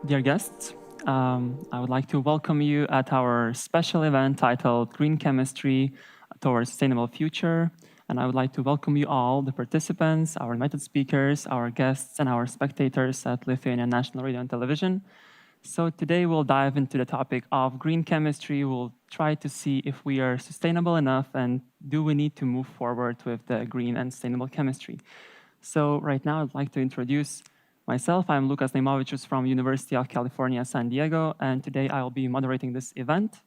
Dear guests, I would like to welcome you at our special event titled Green Chemistry Towards Sustainable Future. And I would like to welcome you all, the participants, our invited speakers, our guests, and our spectators at Lithuania National Radio and Television. So today we'll dive into the topic of green chemistry. We'll try to see if we are sustainable enough and do we need to move forward with the green and sustainable chemistry. So right now I'd like to introduce myself. I'm Lukas Neimovičius from University of California, San Diego, and today I will be moderating this event.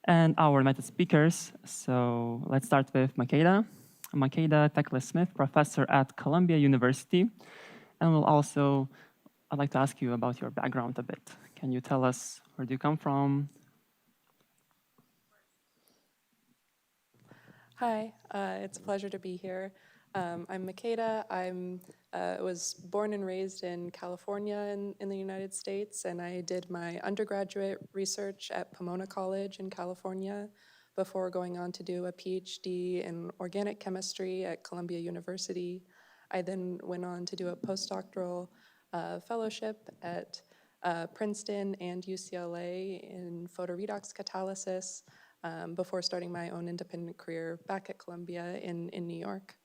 And our invited speakers, so let's start with Makeda. Makeda Tekle-Smith, professor at Columbia University. And I'd like to ask you about your background a bit. Can you tell us where do you come from? Hi, it's a pleasure to be here. I'm Makeda. I was born and raised in California in the United States, and I did my undergraduate research at Pomona College in California before going on to do a PhD in organic chemistry at Columbia University. I then went on to do a postdoctoral fellowship at Princeton and UCLA in photoredox catalysis before starting my own independent career back at Columbia in New York,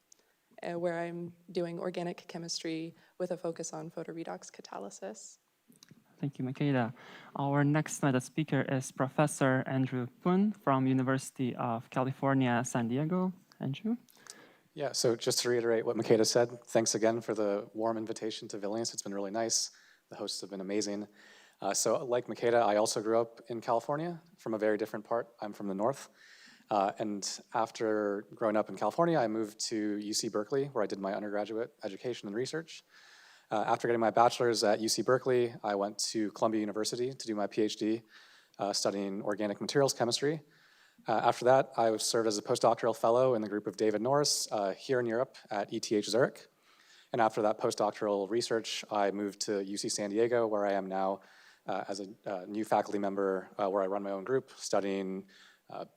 where I'm doing organic chemistry with a focus on photoredox catalysis. Thank you, Makeda. Our next speaker is Professor Andrew Poon from University of California, San Diego. Andrew? Yeah, so just to reiterate what Makeda said, thanks again for the warm invitation to Vilnius. It's been really nice. The hosts have been amazing. So like Makeda, I also grew up in California from a very different part. I'm from the north. And after growing up in California, I moved to UC Berkeley, where I did my undergraduate education and research. After getting my bachelor's at UC Berkeley, I went to Columbia University to do my PhD, studying organic materials chemistry. After that, I served as a postdoctoral fellow in the group of David Norris here in Europe at ETH Zurich. And after that postdoctoral research, I moved to UC San Diego, where I am now as a new faculty member, where I run my own group studying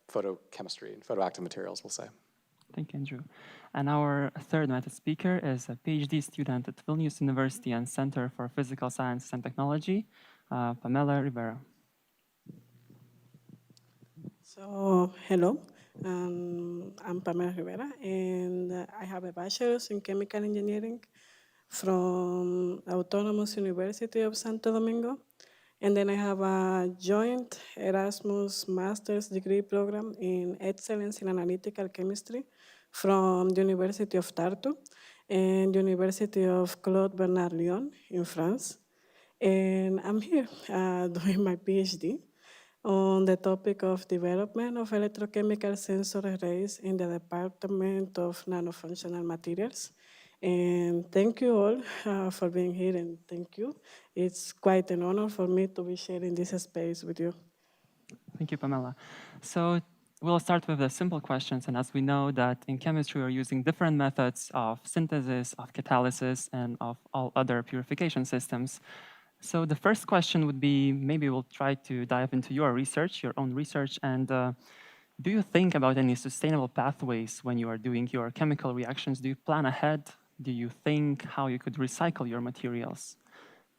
photochemistry and photoactive materials, we'll say. Thank you, Andrew. And our third invited speaker is a PhD student at Vilnius University and Center for Physical Science and Technology, Pamela Rivera. So, hello, I'm Pamela Rivera, and I have a bachelor's in chemical engineering from Autonomous University of Santo Domingo. And then I have a joint Erasmus master's degree program in excellence in analytical chemistry from the University of Tartu and University of Claude Bernard Lyon in France. And I'm here doing my PhD on the topic of development of electrochemical sensor arrays in the Department of Nanofunctional Materials. And thank you all for being here, and thank you. It's quite an honor for me to be sharing this space with you. Thank you, Pamela. So we'll start with the simple questions. And as we know that in chemistry, we're using different methods of synthesis, of catalysis, and of all other purification systems. So the first question would be, maybe we'll try to dive into your research, your own research, and do you think about any sustainable pathways when you are doing your chemical reactions? Do you plan ahead? Do you think how you could recycle your materials?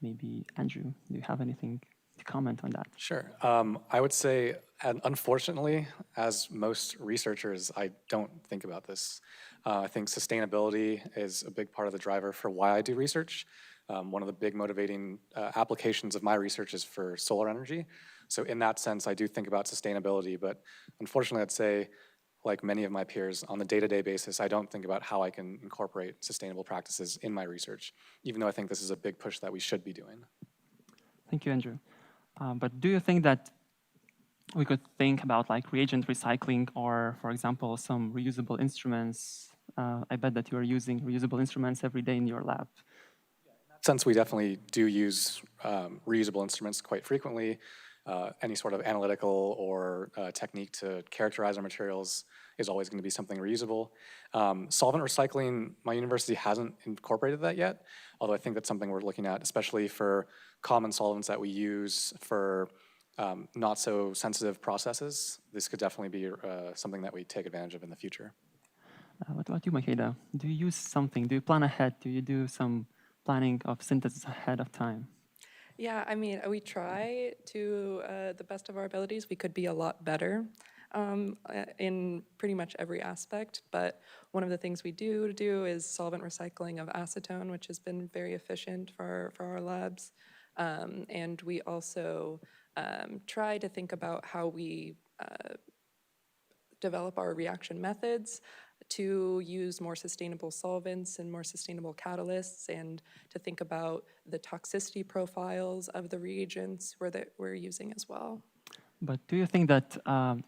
Maybe, Andrew, do you have anything to comment on that? Sure. I would say, and unfortunately, as most researchers, I don't think about this. I think sustainability is a big part of the driver for why I do research. One of the big motivating applications of my research is for solar energy. So in that sense, I do think about sustainability, but unfortunately, I'd say, like many of my peers, on the day-to-day basis, I don't think about how I can incorporate sustainable practices in my research, even though I think this is a big push that we should be doing. Thank you, Andrew. But do you think that we could think about like reagent recycling or, for example, some reusable instruments? I bet that you are using reusable instruments every day in your lab. Since we definitely do use reusable instruments quite frequently, any sort of analytical or technique to characterize our materials is always going to be something reusable. Solvent recycling, my university hasn't incorporated that yet, although I think that's something we're looking at, especially for common solvents that we use for not so sensitive processes. This could definitely be something that we take advantage of in the future. What about you, Makeda? Do you use something? Do you plan ahead? Do you do some planning of synthesis ahead of time? Yeah, I mean, we try to the best of our abilities. We could be a lot better in pretty much every aspect, but one of the things we do is solvent recycling of acetone, which has been very efficient for our labs. And we also try to think about how we develop our reaction methods to use more sustainable solvents and more sustainable catalysts, and to think about the toxicity profiles of the reagents that we're using as well. But do you think that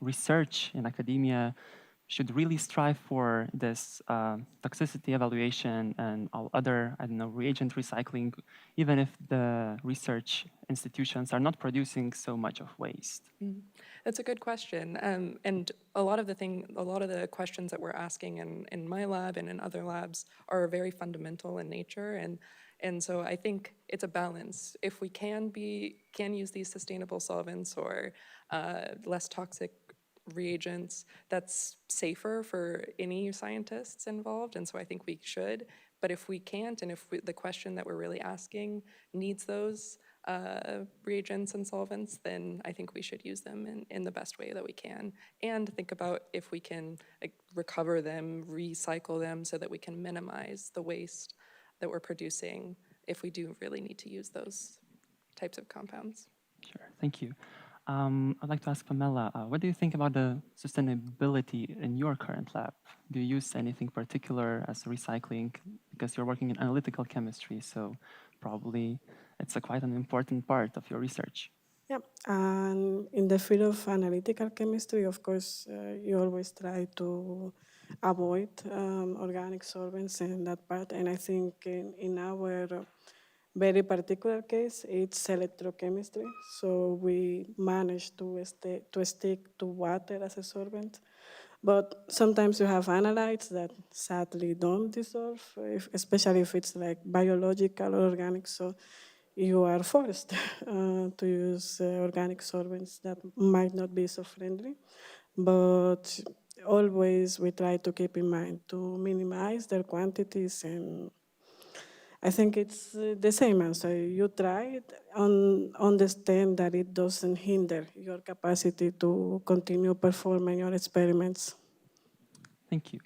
research in academia should really strive for this toxicity evaluation and all other, I don't know, reagent recycling, even if the research institutions are not producing so much of waste? That's a good question, and a lot of the questions that we're asking in my lab and in other labs are very fundamental in nature, and so I think it's a balance. If we can use these sustainable solvents or less toxic reagents, that's safer for any scientists involved, and so I think we should. But if we can't, and if the question that we're really asking needs those reagents and solvents, then I think we should use them in the best way that we can, and think about if we can recover them, recycle them, so that we can minimize the waste that we're producing if we do really need to use those types of compounds. Sure, thank you. I'd like to ask Pamela, what do you think about the sustainability in your current lab? Do you use anything particular as recycling? Because you're working in analytical chemistry, so probably it's quite an important part of your research. Yeah, and in the field of analytical chemistry, of course, you always try to avoid organic solvents in that part. And I think in our very particular case, it's electrochemistry. So we manage to stick to water as a solvent. But sometimes you have analytes that sadly don't dissolve, especially if it's like biological or organic. So you are forced to use organic solvents that might not be so friendly. But always we try to keep in mind to minimize their quantities, and I think it's the same answer. You try it, understand that it doesn't hinder your capacity to continue performing your experiments. Thank you.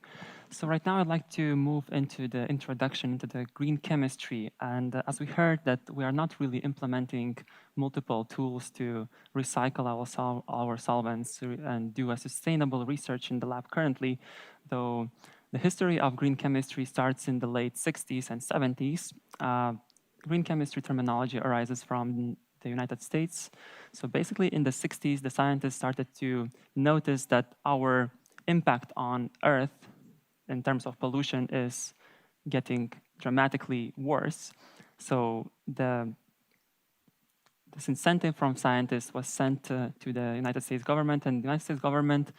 So right now I'd like to move into the introduction into the green chemistry. And as we heard that we are not really implementing multiple tools to recycle our solvents and do a sustainable research in the lab currently, though the history of green chemistry starts in the late 60s and 70s. Green chemistry terminology arises from the United States. So basically in the 60s, the scientists started to notice that our impact on Earth in terms of pollution is getting dramatically worse. So this incentive from scientists was sent to the United States government, and the United States government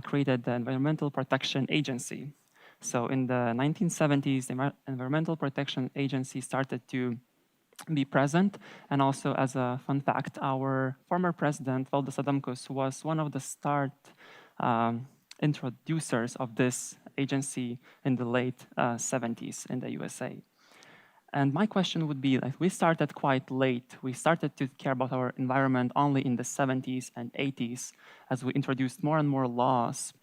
created the Environmental Protection Agency. So in the 1970s, the Environmental Protection Agency started to be present. And also, as a fun fact, our former president, Valdas Adamkus, was one of the introducers of this agency in the late 70s in the USA. And my question would be, like, we started quite late. We started to care about our environment only in the 70s and 80s as we introduced more and more laws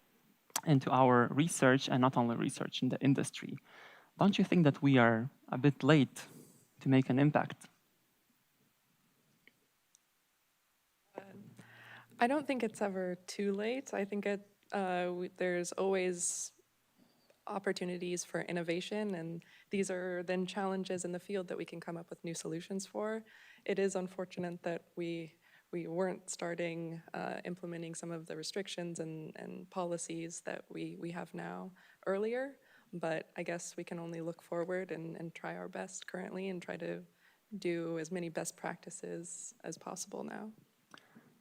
into our research, and not only research in the industry. Don't you think that we are a bit late to make an impact? I don't think it's ever too late. I think there's always opportunities for innovation, and these are then challenges in the field that we can come up with new solutions for. It is unfortunate that we weren't starting implementing some of the restrictions and policies that we have now earlier, but I guess we can only look forward and try our best currently and try to do as many best practices as possible now.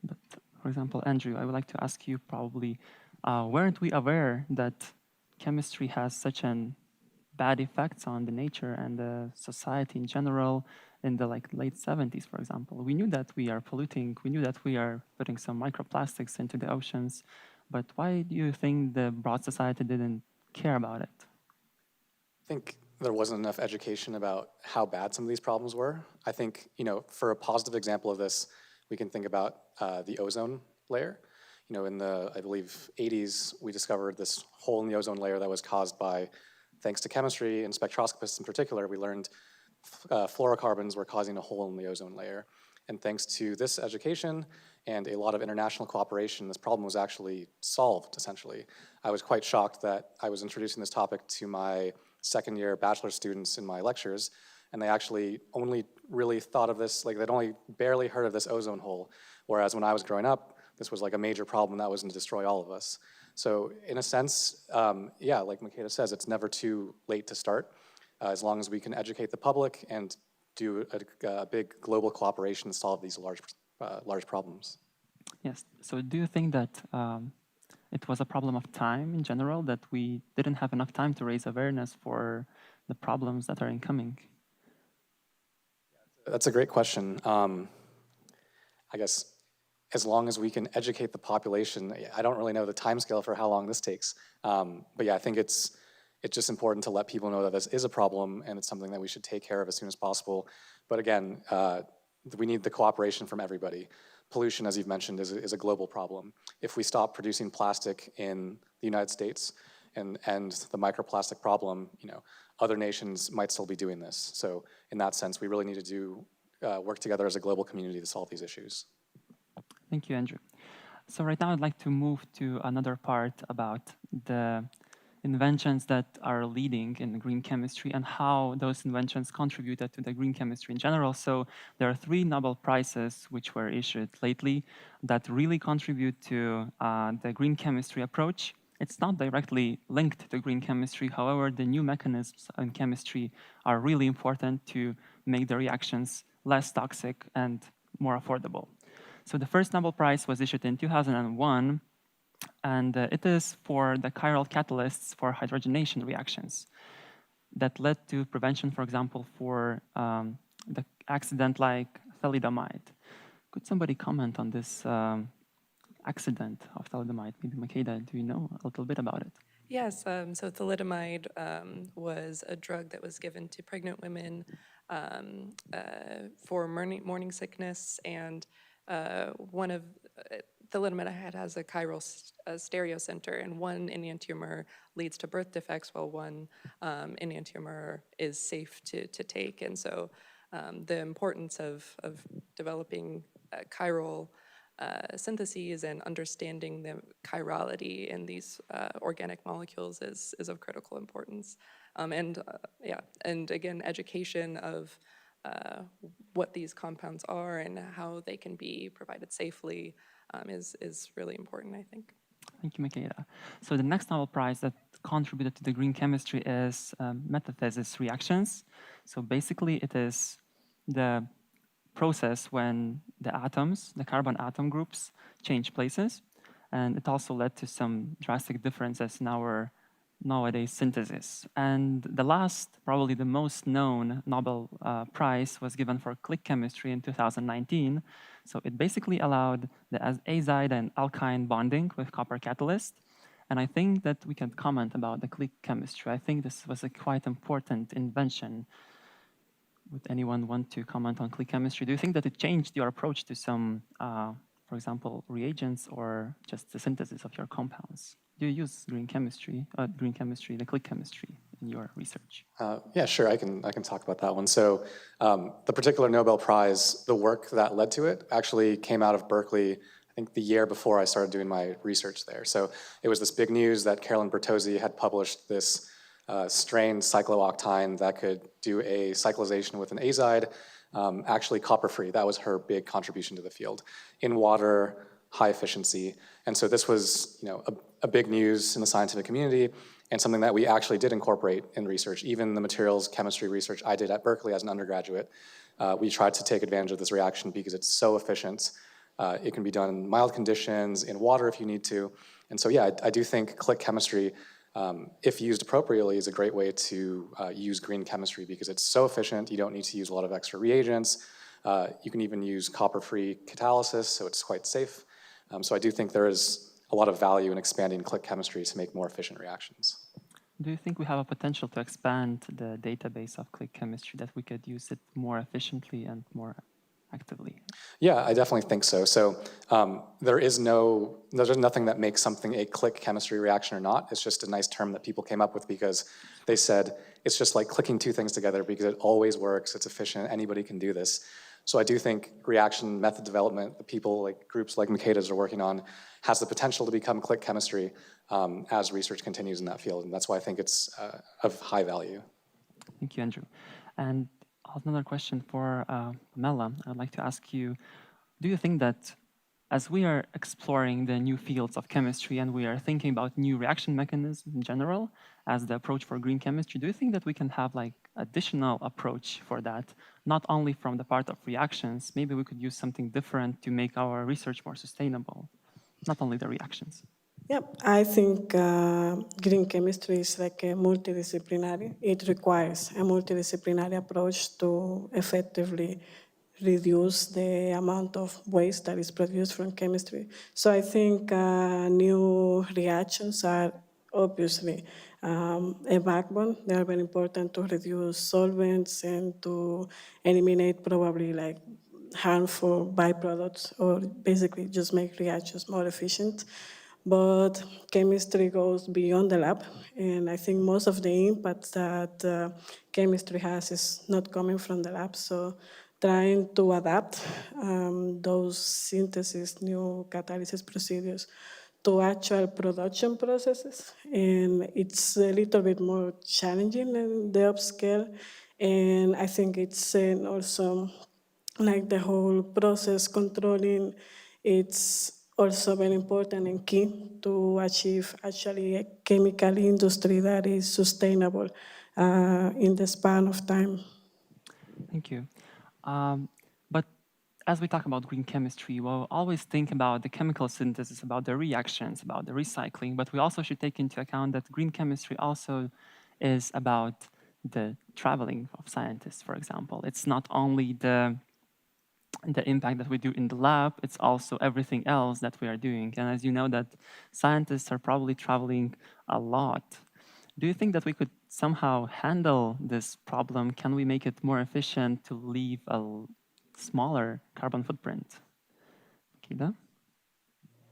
But for example, Andrew, I would like to ask you probably, weren't we aware that chemistry has such an bad effects on the nature and the society in general in the late 70s, for example? We knew that we are polluting, we knew that we are putting some microplastics into the oceans, but why do you think the broad society didn't care about it? I think there wasn't enough education about how bad some of these problems were. I think, for a positive example of this, we can think about the ozone layer. In the, I believe, 80s, we discovered this hole in the ozone layer that was caused by, thanks to chemistry and spectroscopists in particular, we learned fluorocarbons were causing a hole in the ozone layer. And thanks to this education and a lot of international cooperation, this problem was actually solved, essentially. I was quite shocked that I was introducing this topic to my second-year bachelor students in my lectures, and they actually only really thought of this, like they'd only barely heard of this ozone hole, whereas when I was growing up, this was like a major problem that was going to destroy all of us. So in a sense, yeah, like Makeda says, it's never too late to start, as long as we can educate the public and do a big global cooperation to solve these large problems. Yes. So do you think that it was a problem of time in general, that we didn't have enough time to raise awareness for the problems that are incoming? That's a great question. I guess as long as we can educate the population, I don't really know the timescale for how long this takes. But yeah, I think it's just important to let people know that this is a problem and it's something that we should take care of as soon as possible. But again, we need the cooperation from everybody. Pollution, as you've mentioned, is a global problem. If we stop producing plastic in the United States and the microplastic problem, other nations might still be doing this. So in that sense, we really need to work together as a global community to solve these issues. Thank you, Andrew. So right now I'd like to move to another part about the inventions that are leading in green chemistry and how those inventions contributed to the green chemistry in general. So there are 3 Nobel Prizes which were issued lately that really contribute to the green chemistry approach. It's not directly linked to green chemistry. However, the new mechanisms in chemistry are really important to make the reactions less toxic and more affordable. So the first Nobel Prize was issued in 2001, and it is for the chiral catalysts for hydrogenation reactions that led to prevention, for example, for the accident like thalidomide. Could somebody comment on this accident of thalidomide? Maybe Makeda, do you know a little bit about it? Yes, so thalidomide was a drug that was given to pregnant women for morning sickness, and thalidomide has a chiral stereocenter, and one enantiomer leads to birth defects, while one enantiomer is safe to take. And so the importance of developing chiral syntheses and understanding the chirality in these organic molecules is of critical importance. And again, education of what these compounds are and how they can be provided safely is really important, I think. Thank you, Makeda. So the next Nobel Prize that contributed to the green chemistry is metathesis reactions. So basically it is the process when the atoms, the carbon atom groups, change places. And it also led to some drastic differences in our nowadays synthesis. And the last, probably the most known Nobel Prize was given for click chemistry in 2019. So it basically allowed the azide and alkyne bonding with copper catalyst. And I think that we can comment about the click chemistry. I think this was a quite important invention. Would anyone want to comment on click chemistry? Do you think that it changed your approach to some, for example, reagents or just the synthesis of your compounds? Do you use the click chemistry in your research? Yeah, sure, I can talk about that one. So the particular Nobel Prize, the work that led to it actually came out of Berkeley, I think the year before I started doing my research there. So it was this big news that Carolyn Bertozzi had published this strain cyclooctine that could do a cyclization with an azide, actually copper-free. That was her big contribution to the field. In water, high efficiency. And so this was a big news in the scientific community and something that we actually did incorporate in research. Even the materials chemistry research I did at Berkeley as an undergraduate, we tried to take advantage of this reaction because it's so efficient. It can be done in mild conditions, in water if you need to. And so yeah, I do think click chemistry, if used appropriately, is a great way to use green chemistry because it's so efficient. You don't need to use a lot of extra reagents. You can even use copper-free catalysis, so it's quite safe. So I do think there is a lot of value in expanding click chemistry to make more efficient reactions. Do you think we have a potential to expand the database of click chemistry, that we could use it more efficiently and more actively? Yeah, I definitely think so. So there's nothing that makes something a click chemistry reaction or not. It's just a nice term that people came up with because they said it's just like clicking two things together because it always works, it's efficient, anybody can do this. So I do think reaction method development, the people like groups like Makeda's are working on, has the potential to become click chemistry as research continues in that field. And that's why I think it's of high value. Thank you, Andrew. And another question for Pamela. I'd like to ask you, do you think that as we are exploring the new fields of chemistry and we are thinking about new reaction mechanisms in general as the approach for green chemistry, do you think that we can have like additional approach for that, not only from the part of reactions, maybe we could use something different to make our research more sustainable, not only the reactions? Yeah, I think green chemistry is like a multidisciplinary. It requires a multidisciplinary approach to effectively reduce the amount of waste that is produced from chemistry. So I think new reactions are obviously a backbone. They are very important to reduce solvents and to eliminate probably like harmful byproducts or basically just make reactions more efficient. But chemistry goes beyond the lab, and I think most of the impact that chemistry has is not coming from the lab. So trying to adapt those synthesis, new catalysis procedures to actual production processes, and it's a little bit more challenging in the upscale, and I think it's also like the whole process controlling, it's also very important and key to achieve actually a chemical industry that is sustainable in the span of time. Thank you. But as we talk about green chemistry, we'll always think about the chemical synthesis, about the reactions, about the recycling, but we also should take into account that green chemistry also is about the traveling of scientists, for example. It's not only the impact that we do in the lab, it's also everything else that we are doing. And as you know, that scientists are probably traveling a lot. Do you think that we could somehow handle this problem? Can we make it more efficient to leave a smaller carbon footprint? Kida?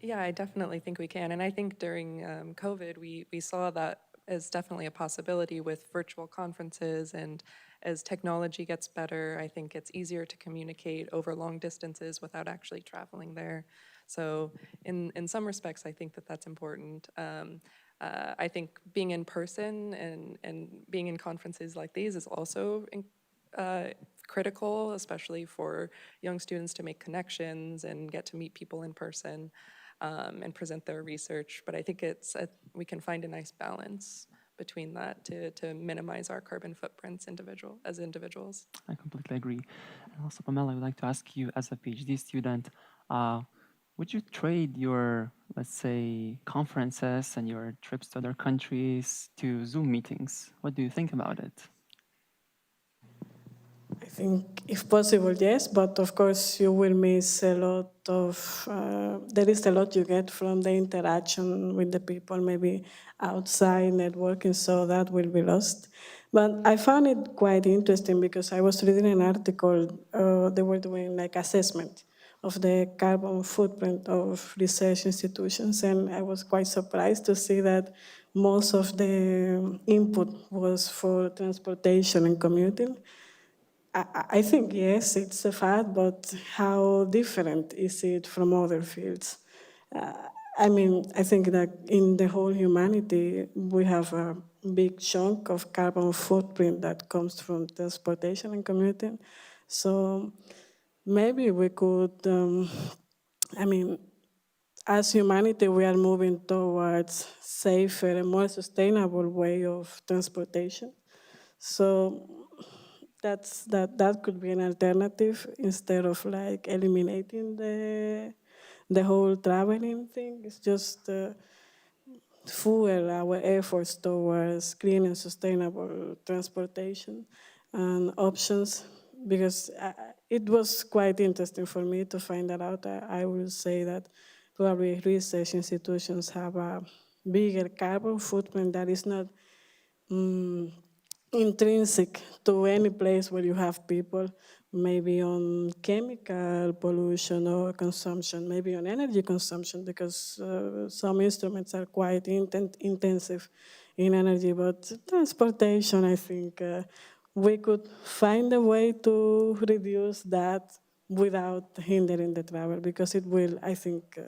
Yeah, I definitely think we can. And I think during COVID, we saw that as definitely a possibility with virtual conferences. And as technology gets better, I think it's easier to communicate over long distances without actually traveling there. So in some respects, I think that that's important. I think being in person and being in conferences like these is also critical, especially for young students to make connections and get to meet people in person. And present their research. But I think we can find a nice balance between that to minimize our carbon footprints as individuals. I completely agree. And also, Pamela, I would like to ask you, as a PhD student, would you trade your, let's say, conferences and your trips to other countries to Zoom meetings? What do you think about it? I think, if possible, yes, but of course you will miss a lot of, there is a lot you get from the interaction with the people, maybe outside networking, so that will be lost. But I found it quite interesting because I was reading an article, they were doing like assessment of the carbon footprint of research institutions, and I was quite surprised to see that most of the input was for transportation and commuting. I think, yes, it's a fact, but how different is it from other fields? I mean, I think that in the whole humanity, we have a big chunk of carbon footprint that comes from transportation and commuting. So maybe we could, I mean, as humanity, we are moving towards safer and more sustainable way of transportation. So that could be an alternative instead of like eliminating the whole traveling thing. It's just fuel our efforts towards clean and sustainable transportation and options, because it was quite interesting for me to find that out. I will say that probably research institutions have a bigger carbon footprint that is not intrinsic to any place where you have people, maybe on chemical pollution or consumption, maybe on energy consumption, because some instruments are quite intensive in energy. But transportation, I think we could find a way to reduce that without hindering the travel, because it will, I think,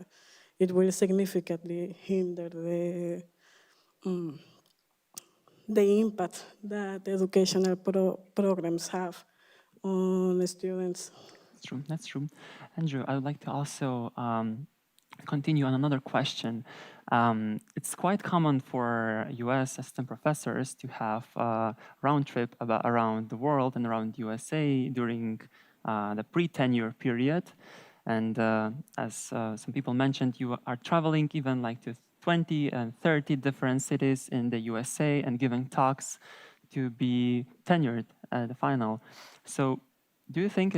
it will significantly hinder the impact that educational programs have on the students. That's true. That's true. Andrew, I would like to also continue on another question. It's quite common for U.S. assistant professors to have a round trip around the world and around USA during the pre-tenure period. And as some people mentioned, you are traveling even like to 20 and 30 different cities in the USA and giving talks to be tenured at the final. So do you think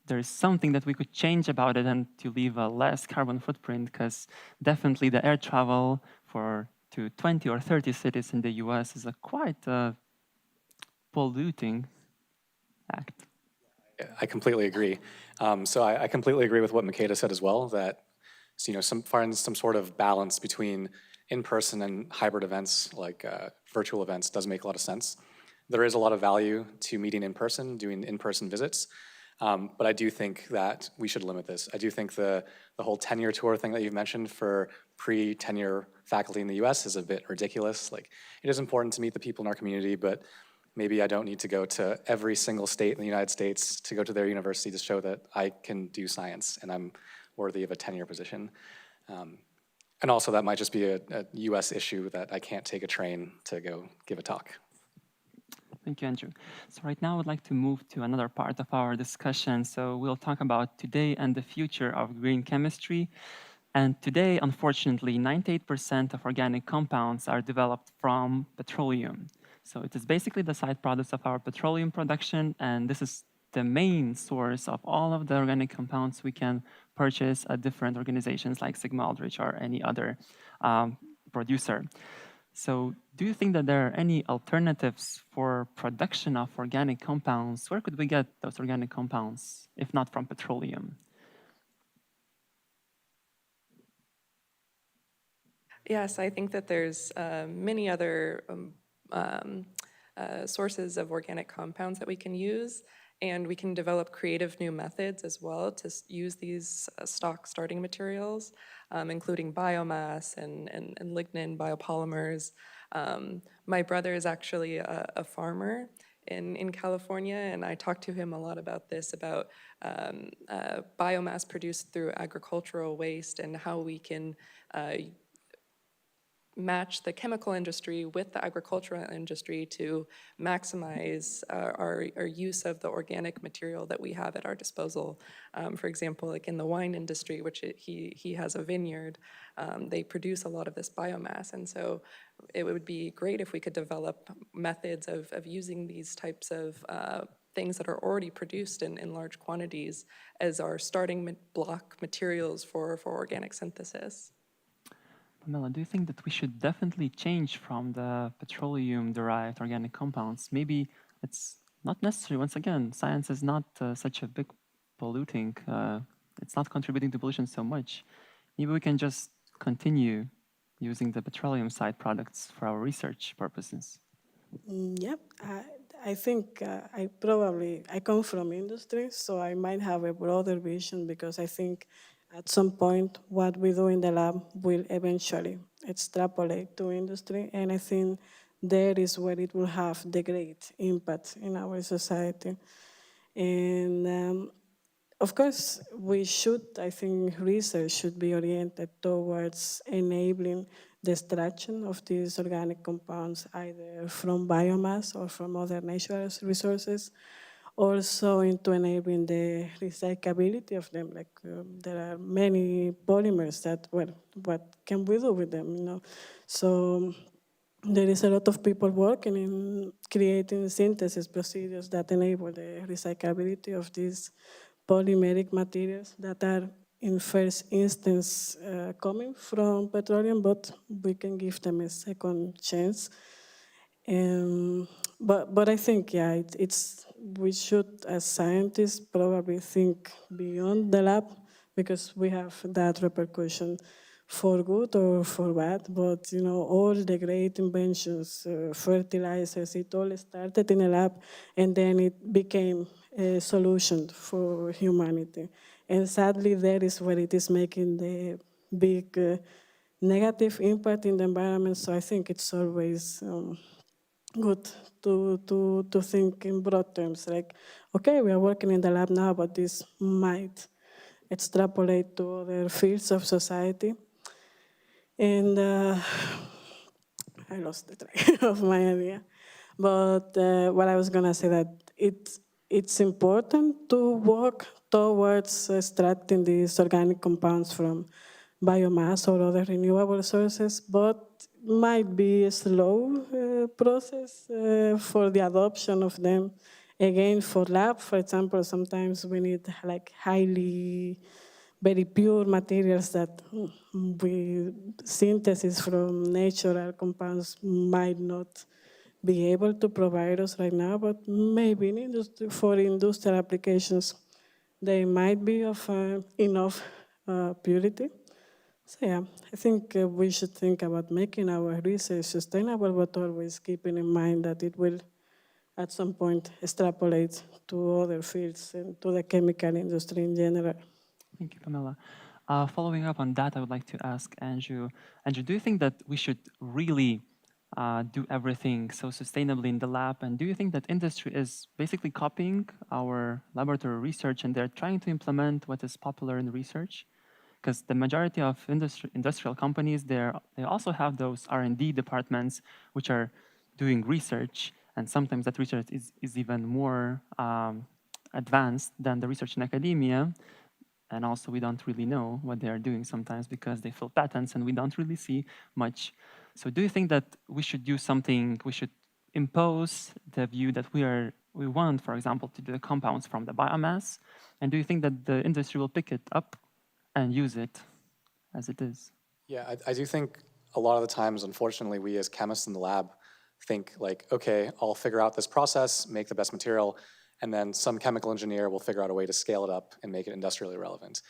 there's something that we could change about it and to leave a less carbon footprint? Because definitely the air travel to 20 or 30 cities in the US is a quite polluting act. I completely agree. So I completely agree with what Makeda said as well, that find some sort of balance between in-person and hybrid events, like virtual events, does make a lot of sense. There is a lot of value to meeting in person, doing in-person visits, but I do think that we should limit this. I do think the whole tenure tour thing that you've mentioned for pre-tenure faculty in the US is a bit ridiculous. Like, it is important to meet the people in our community, but maybe I don't need to go to every single state in the United States to go to their university to show that I can do science and I'm worthy of a tenure position. And also that might just be a US issue that I can't take a train to go give a talk. Thank you, Andrew. So right now I would like to move to another part of our discussion. So we'll talk about today and the future of green chemistry. And today, unfortunately, 98% of organic compounds are developed from petroleum. So it is basically the side products of our petroleum production, and this is the main source of all of the organic compounds we can purchase at different organizations like Sigma Aldrich or any other producer. So do you think that there are any alternatives for production of organic compounds? Where could we get those organic compounds, if not from petroleum? Yes, I think that there's many other sources of organic compounds that we can use, and we can develop creative new methods as well to use these stock starting materials, including biomass and lignin biopolymers. My brother is actually a farmer in California, and I talked to him a lot about this, about biomass produced through agricultural waste and how we can match the chemical industry with the agricultural industry to maximize our use of the organic material that we have at our disposal. For example, like in the wine industry, which he has a vineyard, they produce a lot of this biomass. And so it would be great if we could develop methods of using these types of things that are already produced in large quantities as our starting block materials for organic synthesis. Pamela, do you think that we should definitely change from the petroleum-derived organic compounds? Maybe it's not necessary. Once again, science is not such a big polluting. It's not contributing to pollution so much. Maybe we can just continue using the petroleum side products for our research purposes. Yep, I think I come from industry, so I might have a broader vision, because I think at some point what we do in the lab will eventually extrapolate to industry, and I think there is where it will have the great impact in our society. And of course, I think research should be oriented towards enabling the extraction of these organic compounds, either from biomass or from other natural resources, also into enabling the recyclability of them. Like there are many polymers that, well, what can we do with them, So there is a lot of people working in creating synthesis procedures that enable the recyclability of these polymeric materials that are in first instance coming from petroleum, but we can give them a second chance. But I think, yeah, it's we should, as scientists, probably think beyond the lab because we have that repercussion for good or for bad. But you know, all the great inventions, fertilizers, it all started in a lab, and then it became a solution for humanity. And sadly, that is where it is making the big negative impact in the environment. So I think it's always good to think in broad terms, like, okay, we are working in the lab now, but this might extrapolate to other fields of society. And I lost the track of my idea. But what I was gonna say that it's important to work towards extracting these organic compounds from biomass or other renewable sources, but might be a slow process for the adoption of them. Again, for lab, for example, sometimes we need like highly very pure materials that we synthesis from natural compounds might not be able to provide us right now, but maybe in industry, for industrial applications, they might be of enough purity. So yeah, I think we should think about making our research sustainable, but always keeping in mind that it will at some point extrapolate to other fields and to the chemical industry in general. Thank you, Pamela. Following up on that, I would like to ask Andrew. Andrew, do you think that we should really do everything so sustainably in the lab? And do you think that industry is basically copying our laboratory research and they're trying to implement what is popular in research? Because the majority of industrial companies, they also have those R&D departments which are doing research, and sometimes that research is even more advanced than the research in academia. And also we don't really know what they are doing sometimes because they fill patents and we don't really see much. So do you think that we should do something, we should impose the view that we want, for example, to do the compounds from the biomass? And do you think that the industry will pick it up and use it as it is? Yeah, I do think a lot of the times, unfortunately, we as chemists in the lab think like, okay, I'll figure out this process, make the best material, and then some chemical engineer will figure out a way to scale it up and make it industrially relevant.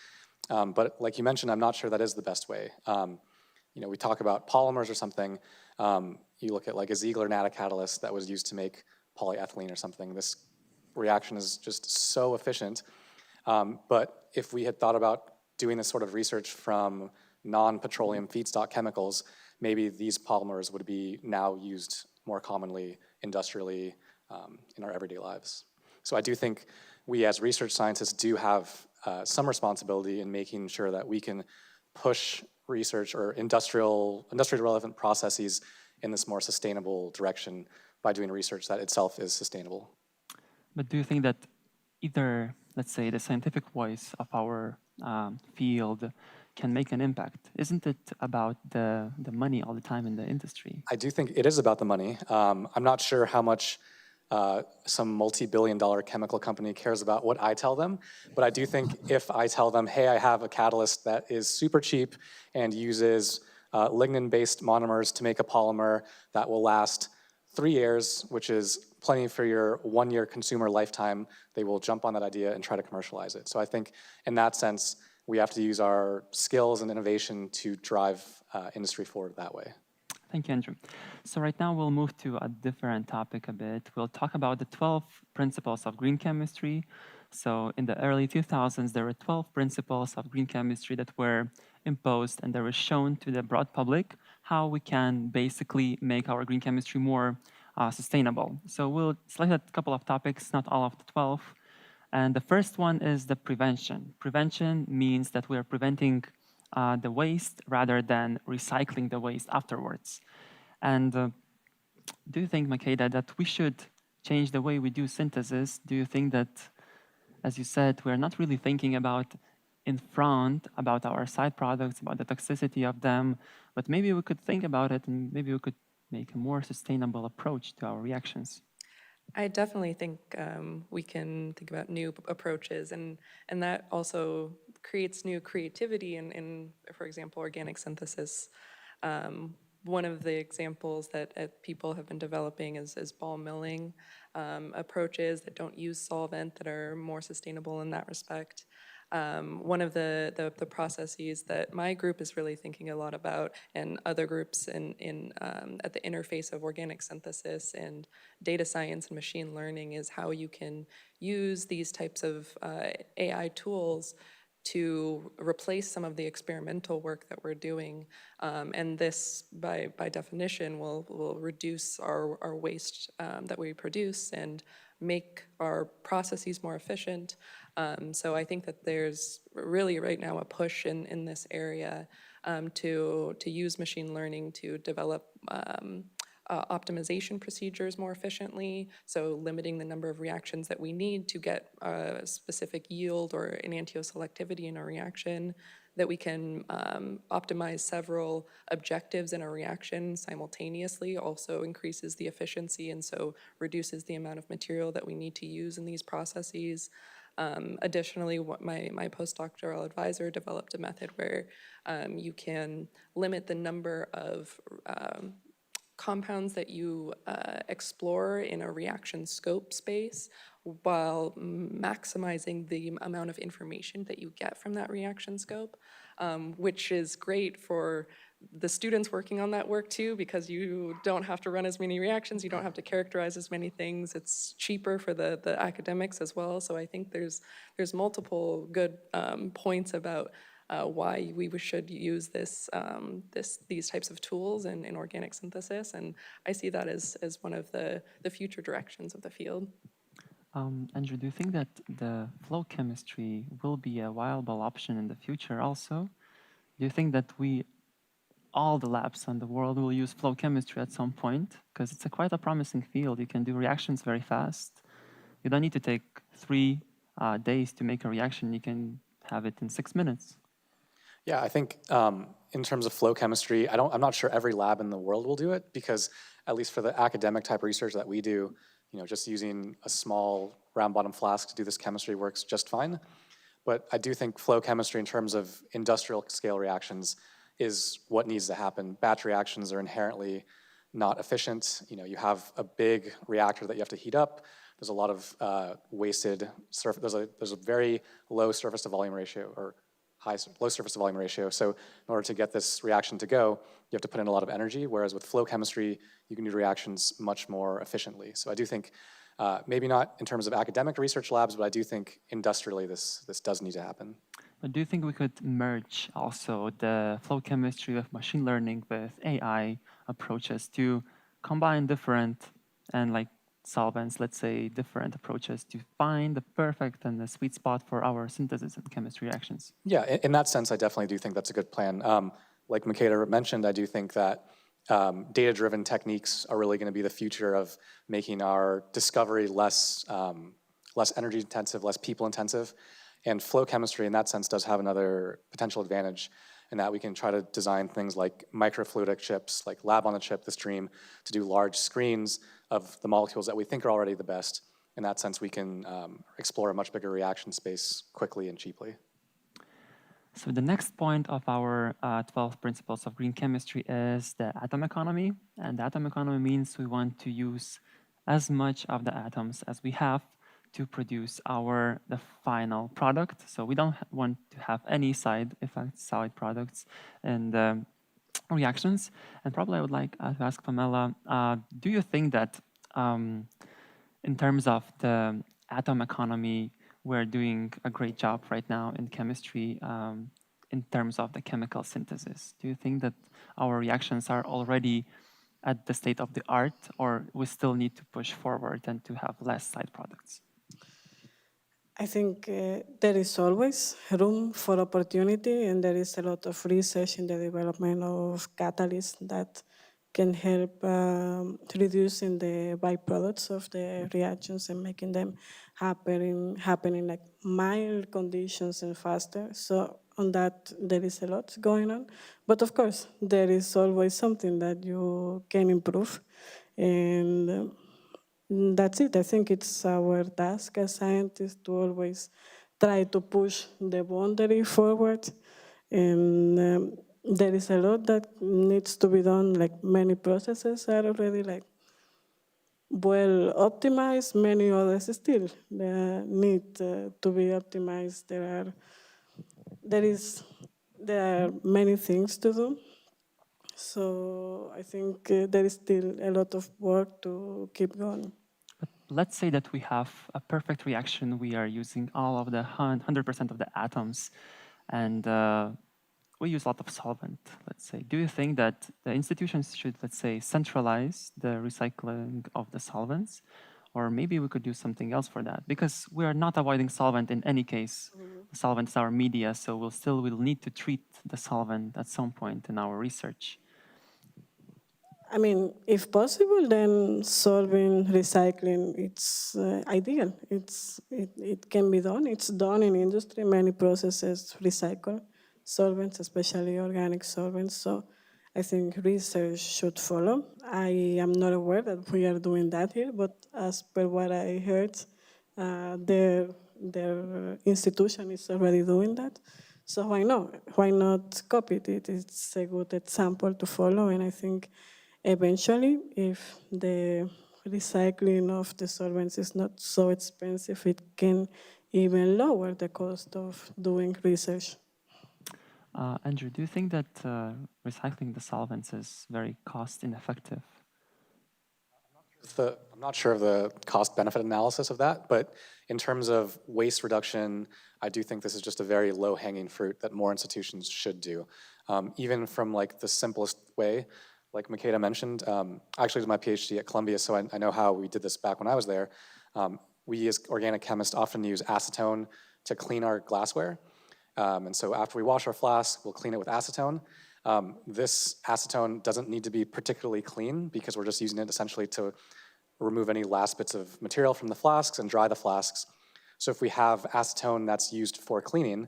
But like you mentioned, I'm not sure that is the best way. You know, we talk about polymers or something. You look at like a Ziegler natacatalyst that was used to make polyethylene or something. This reaction is just so efficient. But if we had thought about doing this sort of research from non-petroleum feedstock chemicals, maybe these polymers would be now used more commonly industrially in our everyday lives. So I do think we as research scientists do have some responsibility in making sure that we can push research or industrial relevant processes in this more sustainable direction by doing research that itself is sustainable. But do you think that either, let's say, the scientific voice of our field can make an impact? Isn't it about the money all the time in the industry? I do think it is about the money. I'm not sure how much some multi-billion-dollar chemical company cares about what I tell them, but I do think if I tell them, hey, I have a catalyst that is super cheap and uses lignin-based monomers to make a polymer that will last 3 years, which is plenty for your 1-year consumer lifetime, they will jump on that idea and try to commercialize it. So I think in that sense, we have to use our skills and innovation to drive industry forward that way. Thank you, Andrew. So right now we'll move to a different topic a bit. We'll talk about the 12 principles of green chemistry. So in the early 2000s, there were 12 principles of green chemistry that were imposed and they were shown to the broad public how we can basically make our green chemistry more sustainable. So we'll select a couple of topics, not all of the 12. And the first one is the prevention. Prevention means that we are preventing the waste rather than recycling the waste afterwards. And do you think, Makeda, that we should change the way we do synthesis? Do you think that, as you said, we're not really thinking about in front about our side products, about the toxicity of them, but maybe we could think about it and maybe we could make a more sustainable approach to our reactions? I definitely think we can think about new approaches, and that also creates new creativity in, for example, organic synthesis. One of the examples that people have been developing is ball milling approaches that don't use solvent, that are more sustainable in that respect. One of the processes that my group is really thinking a lot about, and other groups at the interface of organic synthesis and data science and machine learning, is how you can use these types of AI tools to replace some of the experimental work that we're doing. And this, by definition, will reduce our waste that we produce and make our processes more efficient. So I think that there's really right now a push in this area to use machine learning to develop optimization procedures more efficiently, so limiting the number of reactions that we need to get a specific yield or enantioselectivity in a reaction, that we can optimize several objectives in a reaction simultaneously, also increases the efficiency and so reduces the amount of material that we need to use in these processes. Additionally, my postdoctoral advisor developed a method where you can limit the number of compounds that you explore in a reaction scope space while maximizing the amount of information that you get from that reaction scope, which is great for the students working on that work too, because you don't have to run as many reactions, you don't have to characterize as many things. It's cheaper for the academics as well. So I think there's multiple good points about why we should use these types of tools in organic synthesis, and I see that as one of the future directions of the field. Andrew, do you think that the flow chemistry will be a viable option in the future also? Do you think that all the labs in the world will use flow chemistry at some point? Because it's quite a promising field. You can do reactions very fast. You don't need to take 3 days to make a reaction. You can have it in 6 minutes. Yeah, I think in terms of flow chemistry, I'm not sure every lab in the world will do it, because at least for the academic type research that we do, just using a small round bottom flask to do this chemistry works just fine. But I do think flow chemistry in terms of industrial scale reactions is what needs to happen. Batch reactions are inherently not efficient. You have a big reactor that you have to heat up. There's a lot of wasted surface. There's a very low surface to volume ratio, or low surface to volume ratio. So in order to get this reaction to go, you have to put in a lot of energy, whereas with flow chemistry, you can do reactions much more efficiently. So I do think, maybe not in terms of academic research labs, but I do think industrially this does need to happen. But do you think we could merge also the flow chemistry with machine learning with AI approaches to combine different and solvents, let's say, different approaches to find the perfect and the sweet spot for our synthesis and chemistry reactions? Yeah, in that sense, I definitely do think that's a good plan. Like Makeda mentioned, I do think that data-driven techniques are really going to be the future of making our discovery less energy intensive, less people intensive. And flow chemistry in that sense does have another potential advantage, in that we can try to design things like microfluidic chips, like lab on a chip, this dream, to do large screens of the molecules that we think are already the best. In that sense, we can explore a much bigger reaction space quickly and cheaply. So the next point of our 12 principles of green chemistry is the atom economy. And the atom economy means we want to use as much of the atoms as we have to produce the final product. So we don't want to have any side effects, side products, and reactions. And probably I would like to ask Pamela, do you think that in terms of the atom economy, we're doing a great job right now in chemistry in terms of the chemical synthesis? Do you think that our reactions are already at the state of the art, or we still need to push forward and to have less side products? I think there is always room for opportunity, and there is a lot of research in the development of catalysts that can help reducing the byproducts of the reactions and making them happen in like mild conditions and faster. So on that, there is a lot going on. But of course, there is always something that you can improve. And that's it. I think it's our task as scientists to always try to push the boundary forward. And there is a lot that needs to be done, like many processes are already like well optimized, many others still need to be optimized. There are many things to do. So I think there is still a lot of work to keep going. But let's say that we have a perfect reaction. We are using all of the 100% of the atoms, and we use a lot of solvent, let's say. Do you think that the institutions should, let's say, centralize the recycling of the solvents? Or maybe we could do something else for that, because we are not avoiding solvent in any case. The solvent is our media, so we'll need to treat the solvent at some point in our research. I mean, if possible, then solving recycling, it's ideal. It can be done. It's done in industry. Many processes recycle solvents, especially organic solvents. So I think research should follow. I am not aware that we are doing that here, but as per what I heard, their institution is already doing that. So why not? Why not copy it? It's a good example to follow, and I think eventually, if the recycling of the solvents is not so expensive, it can even lower the cost of doing research. Andrew, do you think that recycling the solvents is very cost ineffective? I'm not sure of the cost-benefit analysis of that, but in terms of waste reduction, I do think this is just a very low-hanging fruit that more institutions should do. Even from like the simplest way, like Makeda mentioned, I actually did my PhD at Columbia, so I know how we did this back when I was there. We as organic chemists often use acetone to clean our glassware. And so after we wash our flask, we'll clean it with acetone. This acetone doesn't need to be particularly clean because we're just using it essentially to remove any last bits of material from the flasks and dry the flasks. So if we have acetone that's used for cleaning,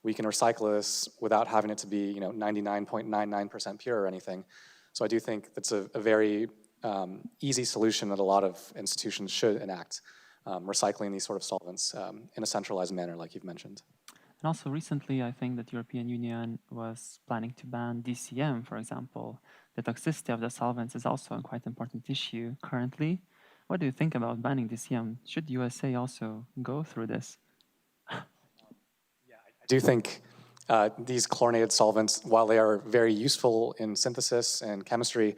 we can recycle this without having it to be 99.99% pure or anything. So I do think that's a very easy solution that a lot of institutions should enact, recycling these sort of solvents in a centralized manner like you've mentioned. And also recently, I think that European Union was planning to ban DCM, for example. The toxicity of the solvents is also a quite important issue currently. What do you think about banning DCM? Should USA also go through this? I do think these chlorinated solvents, while they are very useful in synthesis and chemistry,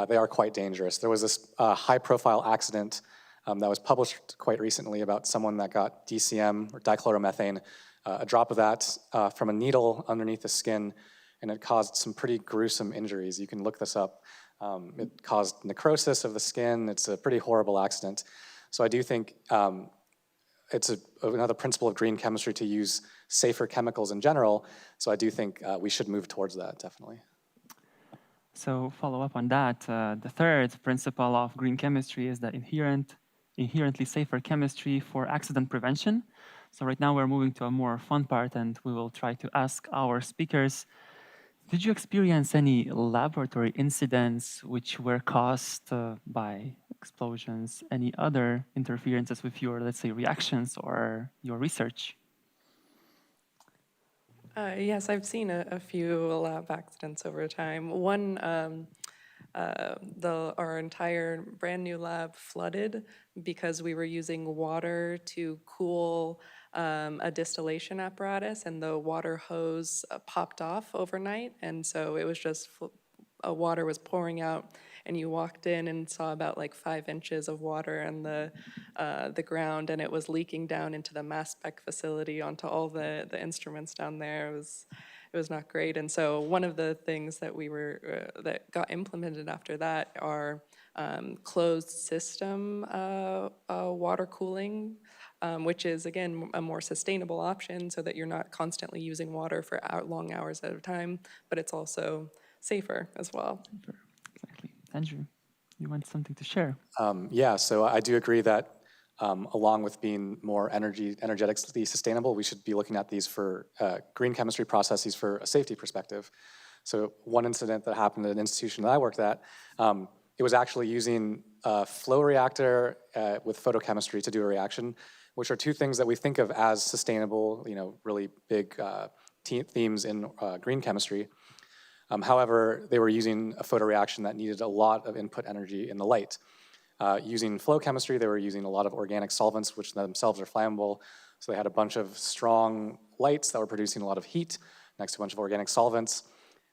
they are quite dangerous. There was this high-profile accident that was published quite recently about someone that got DCM, or dichloromethane, a drop of that from a needle underneath the skin, and it caused some pretty gruesome injuries. You can look this up. It caused necrosis of the skin. It's a pretty horrible accident. So I do think it's another principle of green chemistry to use safer chemicals in general. So I do think we should move towards that, definitely. So follow up on that. The third principle of green chemistry is the inherently safer chemistry for accident prevention. So right now we're moving to a more fun part, and we will try to ask our speakers, did you experience any laboratory incidents which were caused by explosions, any other interferences with your, let's say, reactions or your research? Yes, I've seen a few lab accidents over time. One, our entire brand new lab flooded because we were using water to cool a distillation apparatus, and the water hose popped off overnight, and so it was just water was pouring out, and you walked in and saw about like 5 inches of water on the ground, and it was leaking down into the mass spec facility onto all the instruments down there. It was not great. And so one of the things that that got implemented after that are closed system water cooling, which is, again, a more sustainable option so that you're not constantly using water for long hours at a time, but it's also safer as well. Exactly. Andrew, you want something to share? Yeah, so I do agree that along with being more energetically sustainable, we should be looking at these for green chemistry processes for a safety perspective. So one incident that happened at an institution that I worked at, it was actually using a flow reactor with photochemistry to do a reaction. which are two things that we think of as sustainable, really big themes in green chemistry. However, they were using a photoreaction that needed a lot of input energy in the light. Using flow chemistry, they were using a lot of organic solvents, which themselves are flammable. So they had a bunch of strong lights that were producing a lot of heat next to a bunch of organic solvents.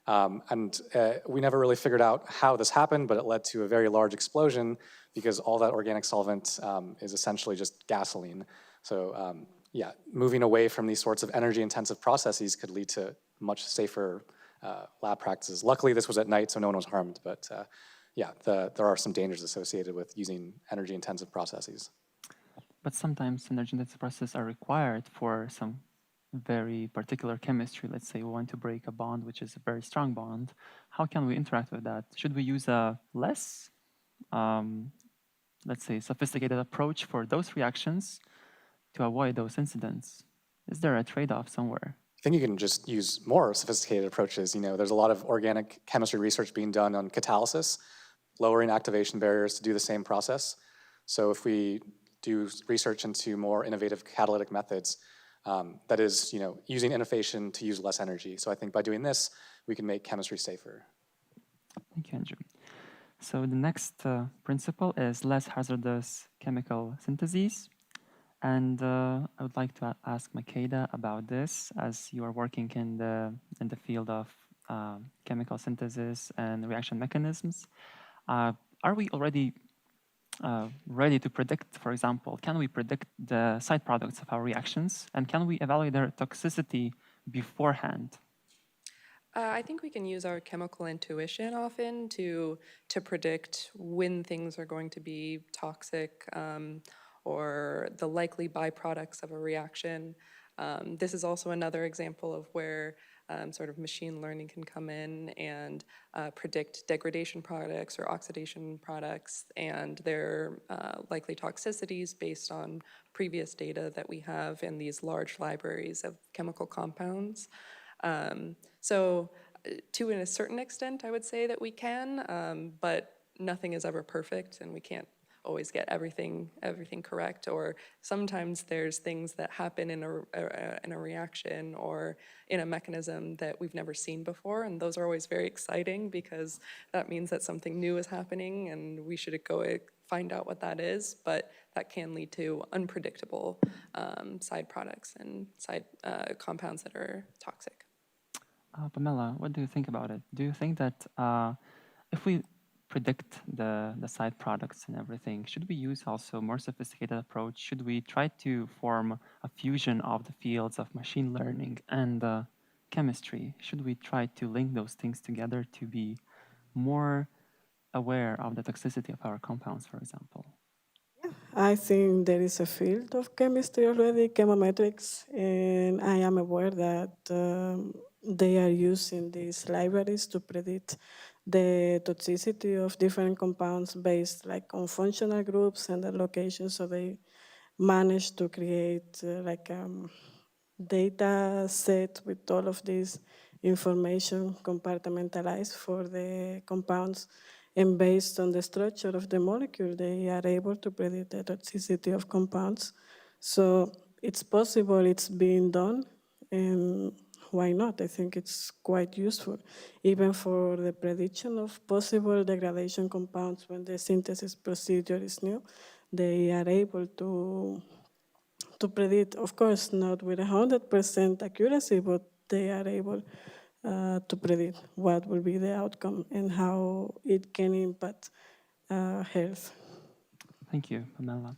We never really figured out how this happened, but it led to a very large explosion because all that organic solvent is essentially just gasoline. So yeah, moving away from these sorts of energy-intensive processes could lead to much safer lab practices. Luckily, this was at night, so no one was harmed, but yeah, there are some dangers associated with using energy-intensive processes. But sometimes energy-intensive processes are required for some very particular chemistry. Let's say we want to break a bond, which is a very strong bond. How can we interact with that? Should we use a less, let's say, sophisticated approach for those reactions to avoid those incidents? Is there a trade-off somewhere? I think you can just use more sophisticated approaches. There's a lot of organic chemistry research being done on catalysis, lowering activation barriers to do the same process. So if we do research into more innovative catalytic methods, that is, using innovation to use less energy. So I think by doing this, we can make chemistry safer. Thank you, Andrew. So the next principle is less hazardous chemical syntheses. And I would like to ask Makeda about this, as you are working in the field of chemical synthesis and reaction mechanisms. Are we already ready to predict, for example, can we predict the side products of our reactions, and can we evaluate their toxicity beforehand? I think we can use our chemical intuition often to predict when things are going to be toxic or the likely byproducts of a reaction. This is also another example of where sort of machine learning can come in and predict degradation products or oxidation products and their likely toxicities based on previous data that we have in these large libraries of chemical compounds. So to a certain extent, I would say that we can, but nothing is ever perfect and we can't always get everything correct, or sometimes there's things that happen in a reaction or in a mechanism that we've never seen before, and those are always very exciting because that means that something new is happening and we should go find out what that is, but that can lead to unpredictable side products and side compounds that are toxic. Pamela, what do you think about it? Do you think that if we predict the side products and everything, should we use also a more sophisticated approach? Should we try to form a fusion of the fields of machine learning and chemistry? Should we try to link those things together to be more aware of the toxicity of our compounds, for example? I think there is a field of chemistry already, chemometrics, and I am aware that they are using these libraries to predict the toxicity of different compounds based on functional groups and their locations. So they managed to create data set with all of this information compartmentalized for the compounds. And based on the structure of the molecule, they are able to predict the toxicity of compounds. So it's possible, it's being done, and why not? I think it's quite useful, even for the prediction of possible degradation compounds when the synthesis procedure is new. They are able to predict, of course, not with 100% accuracy, but they are able to predict what will be the outcome and how it can impact health. Thank you, Pamela.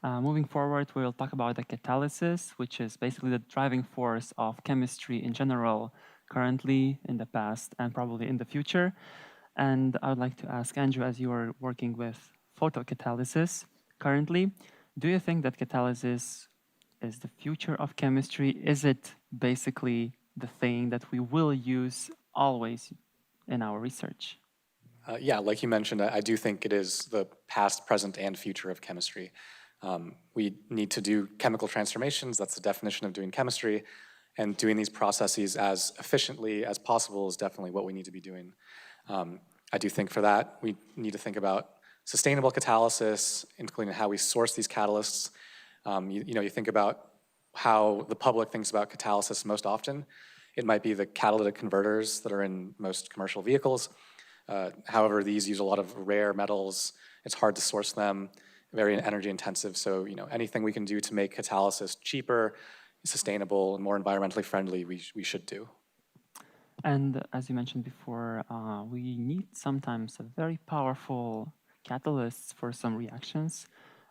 Moving forward, we'll talk about the catalysis, which is basically the driving force of chemistry in general, currently, in the past, and probably in the future. And I would like to ask Andrew, as you are working with photocatalysis currently, do you think that catalysis is the future of chemistry? Is it basically the thing that we will use always in our research? Yeah, like you mentioned, I do think it is the past, present, and future of chemistry. We need to do chemical transformations. That's the definition of doing chemistry. And doing these processes as efficiently as possible is definitely what we need to be doing. I do think for that, we need to think about sustainable catalysis, including how we source these catalysts, You think about how the public thinks about catalysis most often. It might be the catalytic converters that are in most commercial vehicles. However, these use a lot of rare metals. It's hard to source them, very energy intensive. So, anything we can do to make catalysis cheaper, sustainable, and more environmentally friendly, we should do. And as you mentioned before, we need sometimes a very powerful catalyst for some reactions.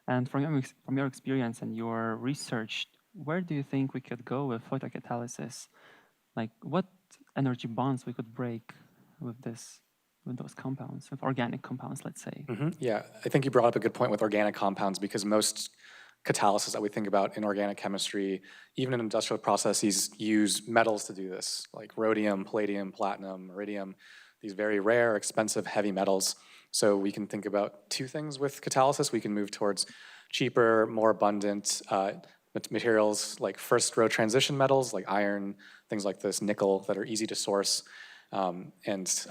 And from your experience and your research, where do you think we could go with photocatalysis? Like what energy bonds we could break with those compounds, with organic compounds, let's say? Yeah, I think you brought up a good point with organic compounds, because most catalysis that we think about in organic chemistry, even in industrial processes, use metals to do this, like rhodium, palladium, platinum, iridium, these very rare, expensive, heavy metals. So we can think about two things with catalysis. We can move towards cheaper, more abundant materials like first-row transition metals, like iron, things like this, nickel, that are easy to source and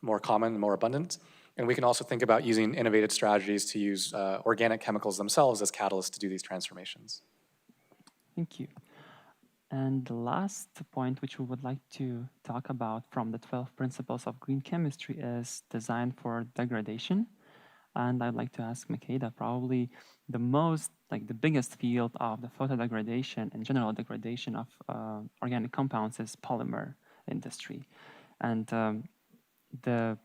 more common, more abundant. And we can also think about using innovative strategies to use organic chemicals themselves as catalysts to do these transformations. Thank you. And the last point which we would like to talk about from the 12 principles of green chemistry is design for degradation. And I'd like to ask Makeda, probably the biggest field of the photodegradation and general degradation of organic compounds is polymer industry. And the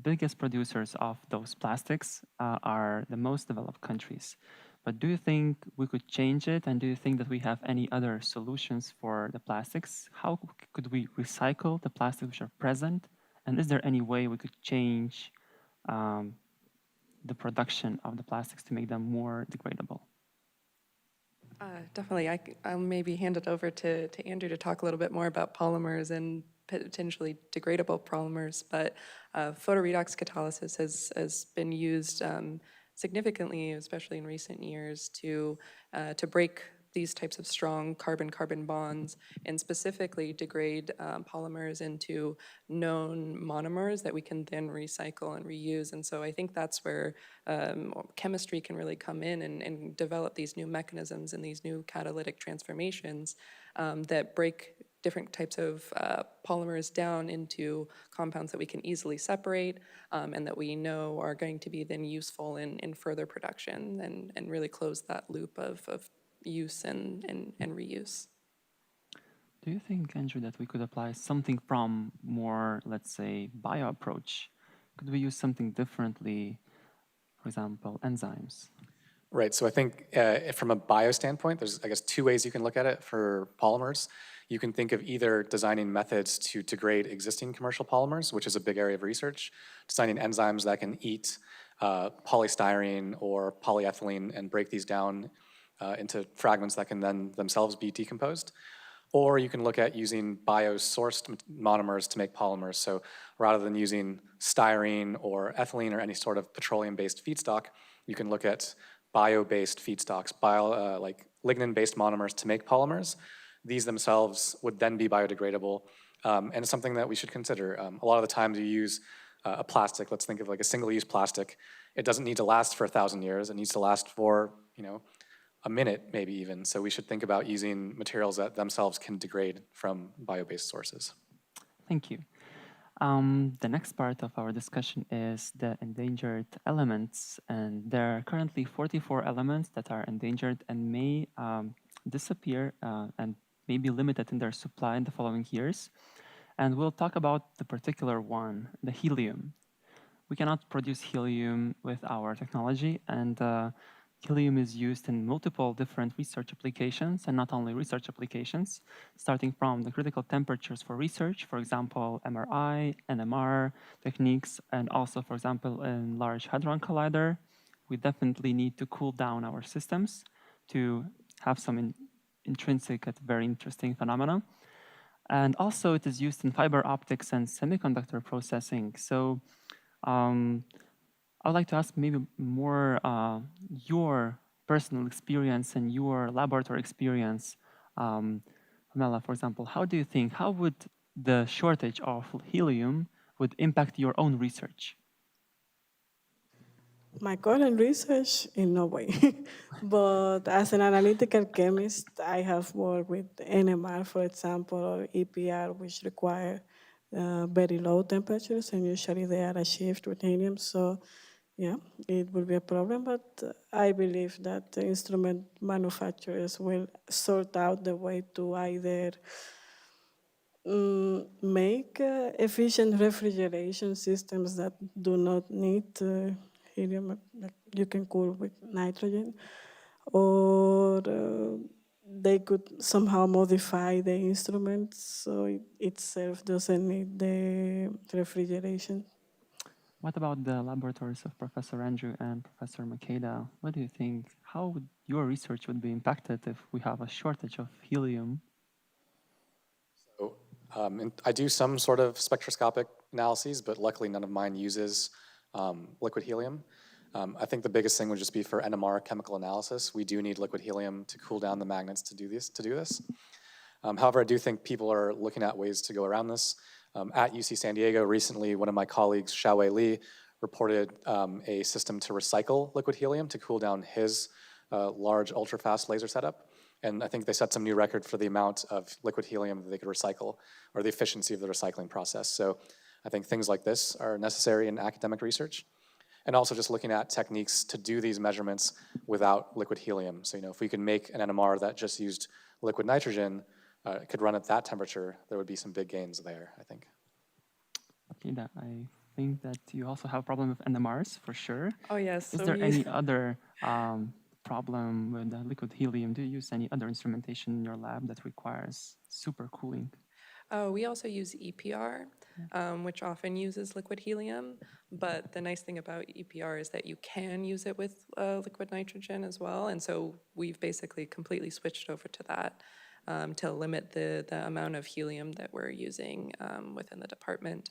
biggest producers of those plastics are the most developed countries. But do you think we could change it? And do you think that we have any other solutions for the plastics? How could we recycle the plastics which are present? And is there any way we could change the production of the plastics to make them more degradable? Definitely. I'll maybe hand it over to Andrew to talk a little bit more about polymers and potentially degradable polymers. But photoredox catalysis has been used significantly, especially in recent years, to break these types of strong carbon-carbon bonds and specifically degrade polymers into known monomers that we can then recycle and reuse. And so I think that's where chemistry can really come in and develop these new mechanisms and these new catalytic transformations that break different types of polymers down into compounds that we can easily separate and that we know are going to be then useful in further production and really close that loop of use and reuse. Do you think, Andrew, that we could apply something from more, let's say, bio approach? Could we use something differently, for example, enzymes? Right, so I think from a bio standpoint, there's, I guess, two ways you can look at it for polymers. You can think of either designing methods to degrade existing commercial polymers, which is a big area of research, designing enzymes that can eat polystyrene or polyethylene and break these down into fragments that can then themselves be decomposed. Or you can look at using bio-sourced monomers to make polymers. So rather than using styrene or ethylene or any sort of petroleum-based feedstock, you can look at bio-based feedstocks, like lignin-based monomers to make polymers. These themselves would then be biodegradable, and it's something that we should consider. A lot of the times you use a plastic, let's think of like a single-use plastic. It doesn't need to last for 1,000 years. It needs to last for, a minute, maybe even. So we should think about using materials that themselves can degrade from bio-based sources. Thank you. The next part of our discussion is the endangered elements, and there are currently 44 elements that are endangered and may disappear and may be limited in their supply in the following years. And we'll talk about the particular one, the helium. We cannot produce helium with our technology, and helium is used in multiple different research applications, and not only research applications, starting from the critical temperatures for research, for example, MRI, NMR techniques, and also, for example, in Large Hadron Collider, we definitely need to cool down our systems to have some intrinsic and very interesting phenomena. And also it is used in fiber optics and semiconductor processing. So I would like to ask maybe more your personal experience and your laboratory experience. Pamela, for example, how would the shortage of helium would impact your own research? My current research, in no way. But as an analytical chemist, I have worked with NMR, for example, or EPR, which require very low temperatures, and usually they are achieved with helium. So, yeah, it will be a problem, but I believe that the instrument manufacturers will sort out the way to either make efficient refrigeration systems that do not need helium, like you can cool with nitrogen, or they could somehow modify the instruments so it itself doesn't need the refrigeration. What about the laboratories of Professor Andrew and Professor Makeda? What do you think? How would your research would be impacted if we have a shortage of helium? So, and I do some sort of spectroscopic analyses, but luckily none of mine uses liquid helium. I think the biggest thing would just be for NMR chemical analysis. We do need liquid helium to cool down the magnets to do this. However, I do think people are looking at ways to go around this. At UC San Diego recently, one of my colleagues, Xiaowei Li, reported a system to recycle liquid helium to cool down his large ultra-fast laser setup. And I think they set some new record for the amount of liquid helium that they could recycle, or the efficiency of the recycling process. So I think things like this are necessary in academic research. And also just looking at techniques to do these measurements without liquid helium. So, if we could make an NMR that just used liquid nitrogen, could run at that temperature, there would be some big gains there, I think. Okay, I think that you also have a problem with NMRs for sure. Oh, yes. Is So there any other problem with the liquid helium? Do you use any other instrumentation in your lab that requires super cooling? We also use EPR, which often uses liquid helium. But the nice thing about EPR is that you can use it with liquid nitrogen as well. And so we've basically completely switched over to that to limit the amount of helium that we're using within the department.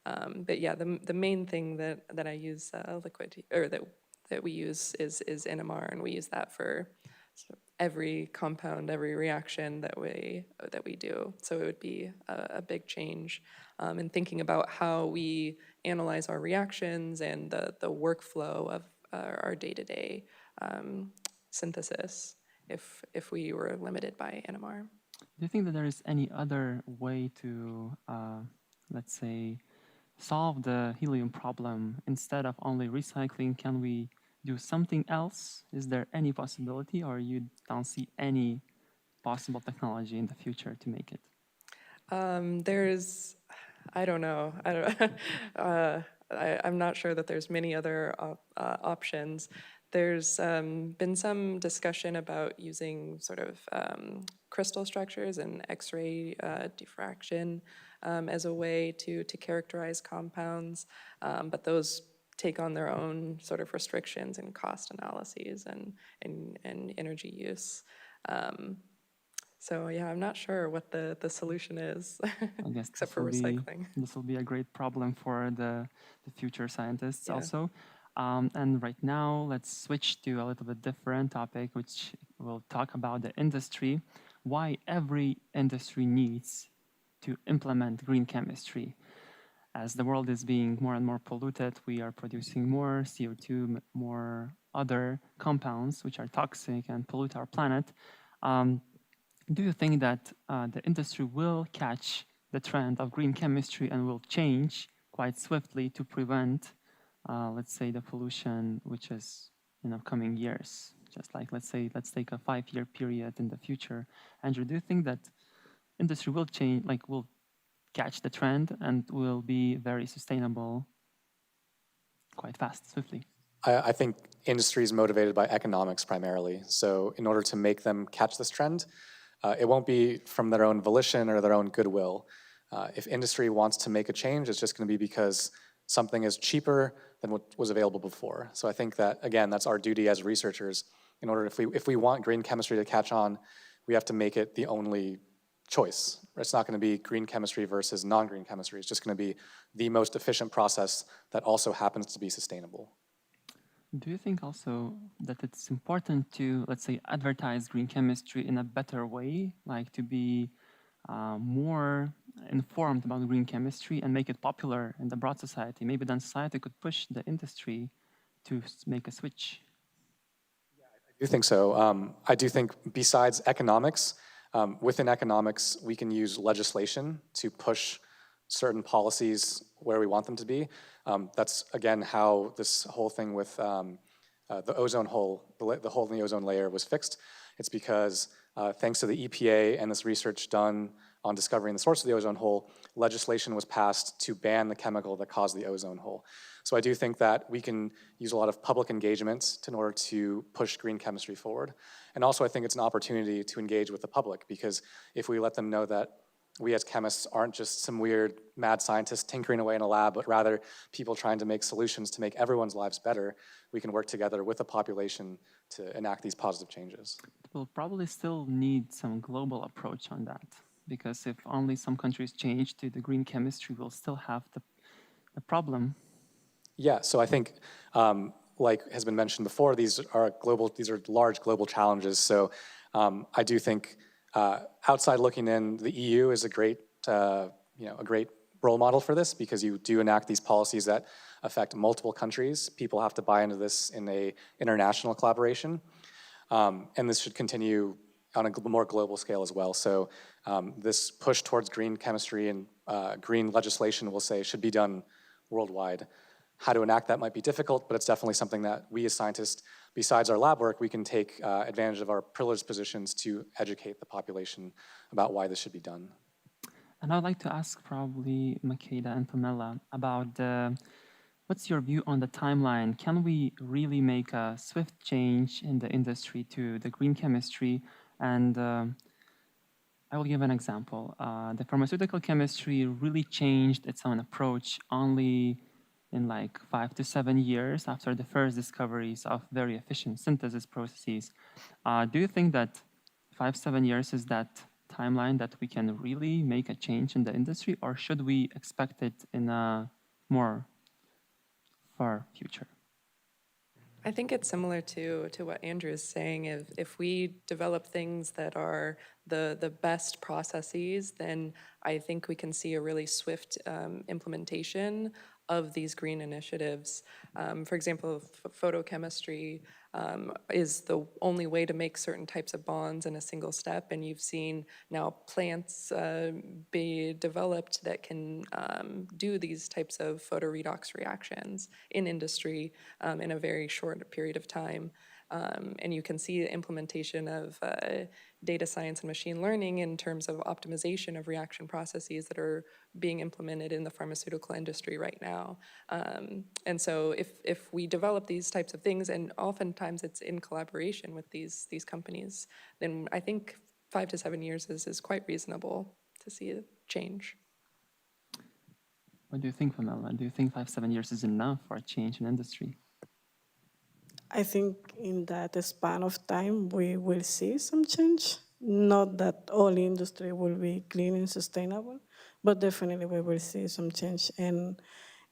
But yeah, the main thing that I use liquid, or that we use is NMR, and we use that for sort of every compound, every reaction that we do. So it would be a big change in thinking about how we analyze our reactions and the workflow of our day-to-day synthesis if we were limited by NMR. Do you think that there is any other way to, let's say, solve the helium problem instead of only recycling? Can we do something else? Is there any possibility, or you don't see any possible technology in the future to make it? There's, I don't know. I'm not sure that there's many other options. There's been some discussion about using sort of crystal structures and X-ray diffraction as a way to characterize compounds, but those take on their own sort of restrictions and cost analyses and energy use. So yeah, I'm not sure what the solution is, I guess except for recycling. This will be a great problem for the future scientists Yeah. also. And right now, let's switch to a little bit different topic, which will talk about the industry, why every industry needs to implement green chemistry. As the world is being more and more polluted, we are producing more CO2, more other compounds which are toxic and pollute our planet. Do you think that the industry will catch the trend of green chemistry and will change quite swiftly to prevent, let's say, the pollution which is in upcoming years? Just like, let's take a 5-year period in the future. Andrew, do you think that industry will change, like will catch the trend and will be very sustainable quite fast, swiftly? I think industry is motivated by economics primarily. So in order to make them catch this trend, it won't be from their own volition or their own goodwill. If industry wants to make a change, it's just going to be because something is cheaper than what was available before. So I think that, again, that's our duty as researchers. In order, if we want green chemistry to catch on, we have to make it the only choice. It's not going to be green chemistry versus non-green chemistry. It's just going to be the most efficient process that also happens to be sustainable. Do you think also that it's important to, let's say, advertise green chemistry in a better way, like to be more informed about green chemistry and make it popular in the broad society? Maybe then society could push the industry to make a switch? I do think so. I do think besides economics, within economics, we can use legislation to push certain policies where we want them to be. That's, again, how this whole thing with the ozone hole, the hole in the ozone layer was fixed. It's because thanks to the EPA and this research done on discovering the source of the ozone hole, legislation was passed to ban the chemical that caused the ozone hole. So I do think that we can use a lot of public engagement in order to push green chemistry forward. And also I think it's an opportunity to engage with the public, because if we let them know that we as chemists aren't just some weird mad scientists tinkering away in a lab, but rather people trying to make solutions to make everyone's lives better, we can work together with the population to enact these positive changes. We'll probably still need some global approach on that, because if only some countries change to the green chemistry, we'll still have the problem. Yeah, so I think, like has been mentioned before, these are large global challenges. So I do think outside looking in, the EU is a great role model for this, because you do enact these policies that affect multiple countries. People have to buy into this in a international collaboration, and this should continue on a more global scale as well. So this push towards green chemistry and green legislation, we'll say, should be done worldwide. How to enact that might be difficult, but it's definitely something that we as scientists, besides our lab work, we can take advantage of our privileged positions to educate the population about why this should be done. And I'd like to ask probably Makeda and Pamela about what's your view on the timeline? Can we really make a swift change in the industry to the green chemistry? And I will give an example. The pharmaceutical chemistry really changed its own approach only in like 5 to 7 years after the first discoveries of very efficient synthesis processes. Do you think that 5-7 years is that timeline that we can really make a change in the industry, or should we expect it in a more far future? I think it's similar to what Andrew is saying. If we develop things that are the best processes, then I think we can see a really swift implementation of these green initiatives. For example, photochemistry is the only way to make certain types of bonds in a single step, and you've seen now plants be developed that can do these types of photoredox reactions in industry in a very short period of time. And you can see the implementation of data science and machine learning in terms of optimization of reaction processes that are being implemented in the pharmaceutical industry right now. And so if we develop these types of things, and oftentimes it's in collaboration with these companies, then I think 5 to 7 years is quite reasonable to see a change. What do you think, Pamela? Do you think 5-7 years is enough for a change in industry? I think in that span of time, we will see some change. Not that all industry will be clean and sustainable, but definitely we will see some change. And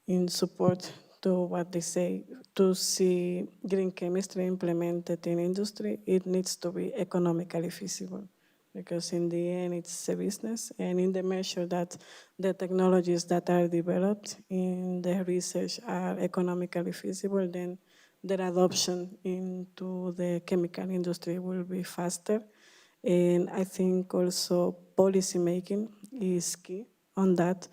in support to what they say, to see green chemistry implemented in industry, it needs to be economically feasible, because in the end, it's a business. And in the measure that the technologies that are developed in the research are economically feasible, then their adoption into the chemical industry will be faster. And I think also policy making is key on that.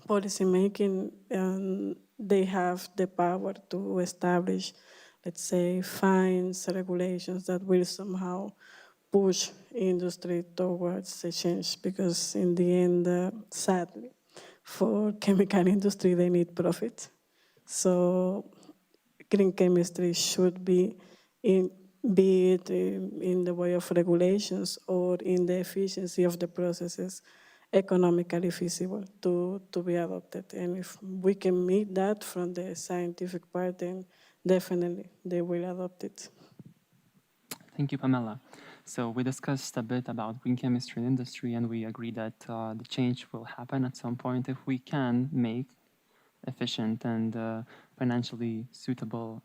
Policy making, they have the power to establish, let's say, fines, regulations that will somehow push industry towards a change, because in the end, sadly, for chemical industry, they need profit. So green chemistry should be be it in the way of regulations or in the efficiency of the processes, economically feasible to be adopted. And if we can meet that from the scientific part, then definitely they will adopt it. Thank you, Pamela. So we discussed a bit about green chemistry in industry, and we agreed that the change will happen at some point if we can make efficient and financially suitable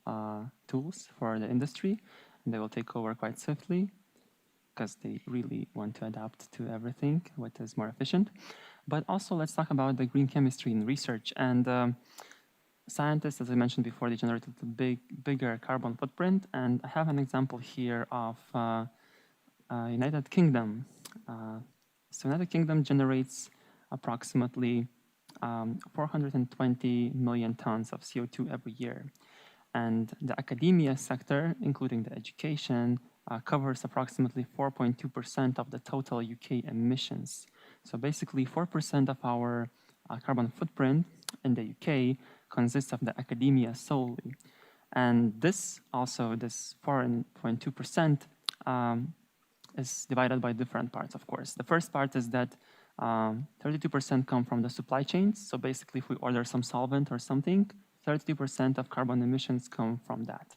tools for the industry, and they will take over quite swiftly because they really want to adapt to everything what is more efficient. But also let's talk about the green chemistry in research. And scientists, as I mentioned before, they generated a bigger carbon footprint. And I have an example here of United Kingdom. So United Kingdom generates approximately 420 million tons of CO2 every year. And the academia sector, including the education, covers approximately 4.2% of the total UK emissions. So basically 4% of our carbon footprint in the UK consists of the academia solely. And this 4.2% is divided by different parts, of course. The first part is that 32% come from the supply chains. So basically, if we order some solvent or something, 32% of carbon emissions come from that.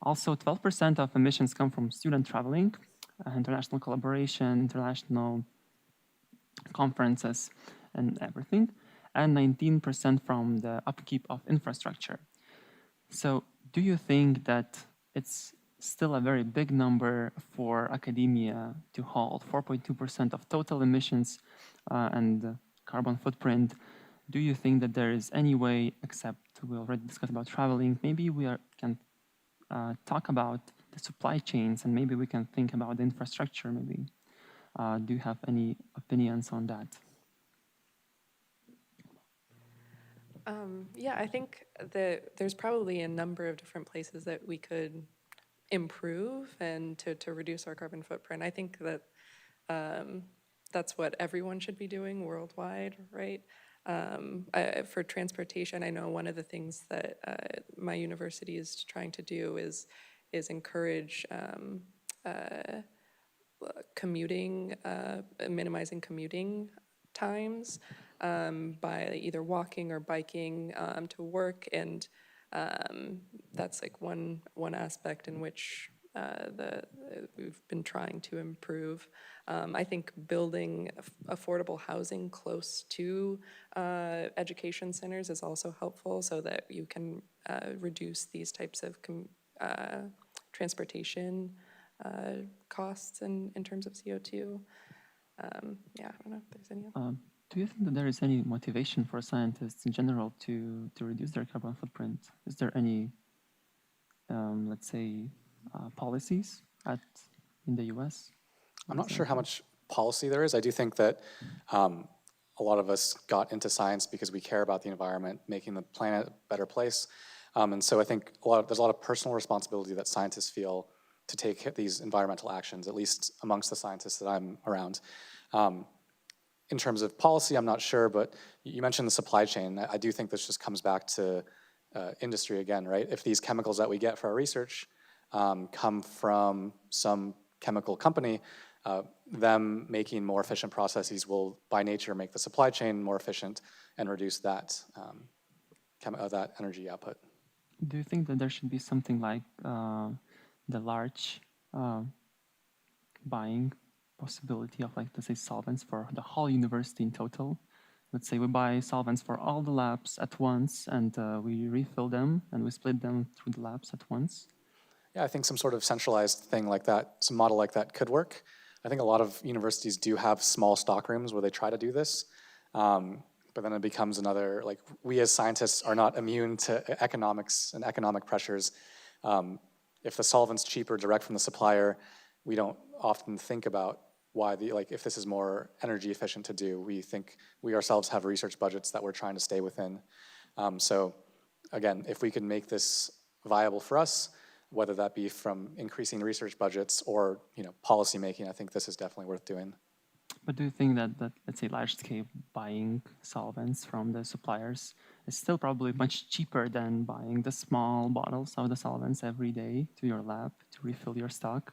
Also, 12% of emissions come from student traveling, international collaboration, international conferences, and everything, and 19% from the upkeep of infrastructure. So do you think that it's still a very big number for academia to hold 4.2% of total emissions and carbon footprint? Do you think that there is any way, except we already discussed about traveling, maybe can talk about the supply chains and maybe we can think about the infrastructure maybe? Do you have any opinions on that? Yeah, I think that there's probably a number of different places that we could improve and to reduce our carbon footprint. I think that that's what everyone should be doing worldwide, right? For transportation, I know one of the things that my university is trying to do is encourage commuting, minimizing commuting times by either walking or biking to work, and that's like one aspect in which we've been trying to improve. I think building affordable housing close to education centers is also helpful so that you can reduce these types of transportation costs in terms of CO2. Yeah, I don't know if there's any other. Do you think that there is any motivation for scientists in general to reduce their carbon footprint? Is there any, let's say, policies in the US? I'm not sure how much policy there is. I do think that a lot of us got into science because we care about the environment, making the planet a better place. And so I think there's a lot of personal responsibility that scientists feel to take these environmental actions, at least amongst the scientists that I'm around. In terms of policy, I'm not sure, but you mentioned the supply chain. I do think this just comes back to industry again, right? If these chemicals that we get for our research come from some chemical company, them making more efficient processes will, by nature, make the supply chain more efficient and reduce that that energy output. Do you think that there should be something like the large buying possibility of, like, let's say, solvents for the whole university in total? Let's say we buy solvents for all the labs at once and we refill them and we split them through the labs at once. Yeah, I think some sort of centralized thing like that, some model like that could work. I think a lot of universities do have small stock rooms where they try to do this. But then it becomes another, like, we as scientists are not immune to economics and economic pressures. If the solvent's cheaper direct from the supplier, we don't often think about why if this is more energy efficient to do. We think we ourselves have research budgets that we're trying to stay within. So again, if we can make this viable for us, whether that be from increasing research budgets or policy making, I think this is definitely worth doing. But do you think that let's say, large-scale buying solvents from the suppliers is still probably much cheaper than buying the small bottles of the solvents every day to your lab to refill your stock?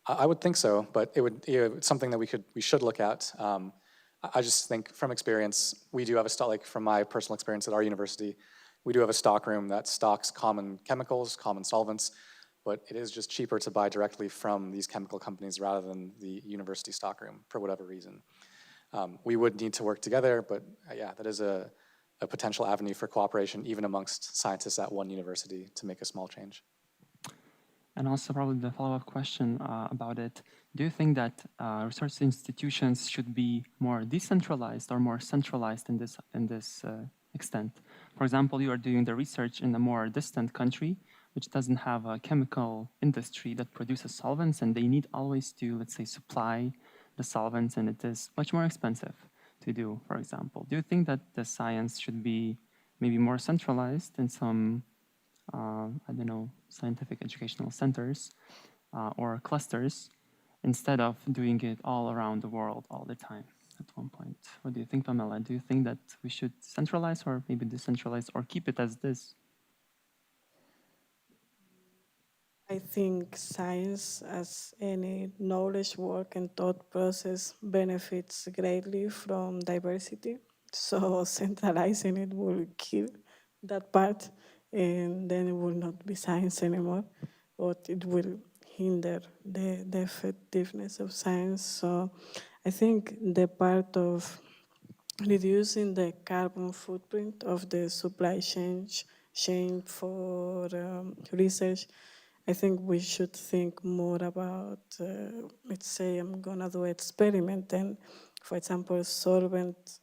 I would think so, but it's something that we should look at. I just think from experience, we do have a stock, like from my personal experience at our university, we do have a stock room that stocks common chemicals, common solvents, but it is just cheaper to buy directly from these chemical companies rather than the university stockroom for whatever reason. We would need to work together, but yeah, that is a potential avenue for cooperation even amongst scientists at one university to make a small change. And also probably the follow-up question about it, do you think that research institutions should be more decentralized or more centralized in this extent? For example, you are doing the research in a more distant country, which doesn't have a chemical industry that produces solvents, and they need always to, let's say, supply the solvents, and it is much more expensive to do, for example. Do you think that the science should be maybe more centralized in some, I don't know, scientific educational centers or clusters, instead of doing it all around the world all the time at one point? What do you think, Pamela? Do you think that we should centralize or maybe decentralize or keep it as this? I think science, as any knowledge work and thought process, benefits greatly from diversity. So centralizing it will kill that part, and then it will not be science anymore, but it will hinder the effectiveness of science. So I think the part of reducing the carbon footprint of the supply chain for research, I think we should think more about, let's say I'm gonna do experiment, and for example, solvents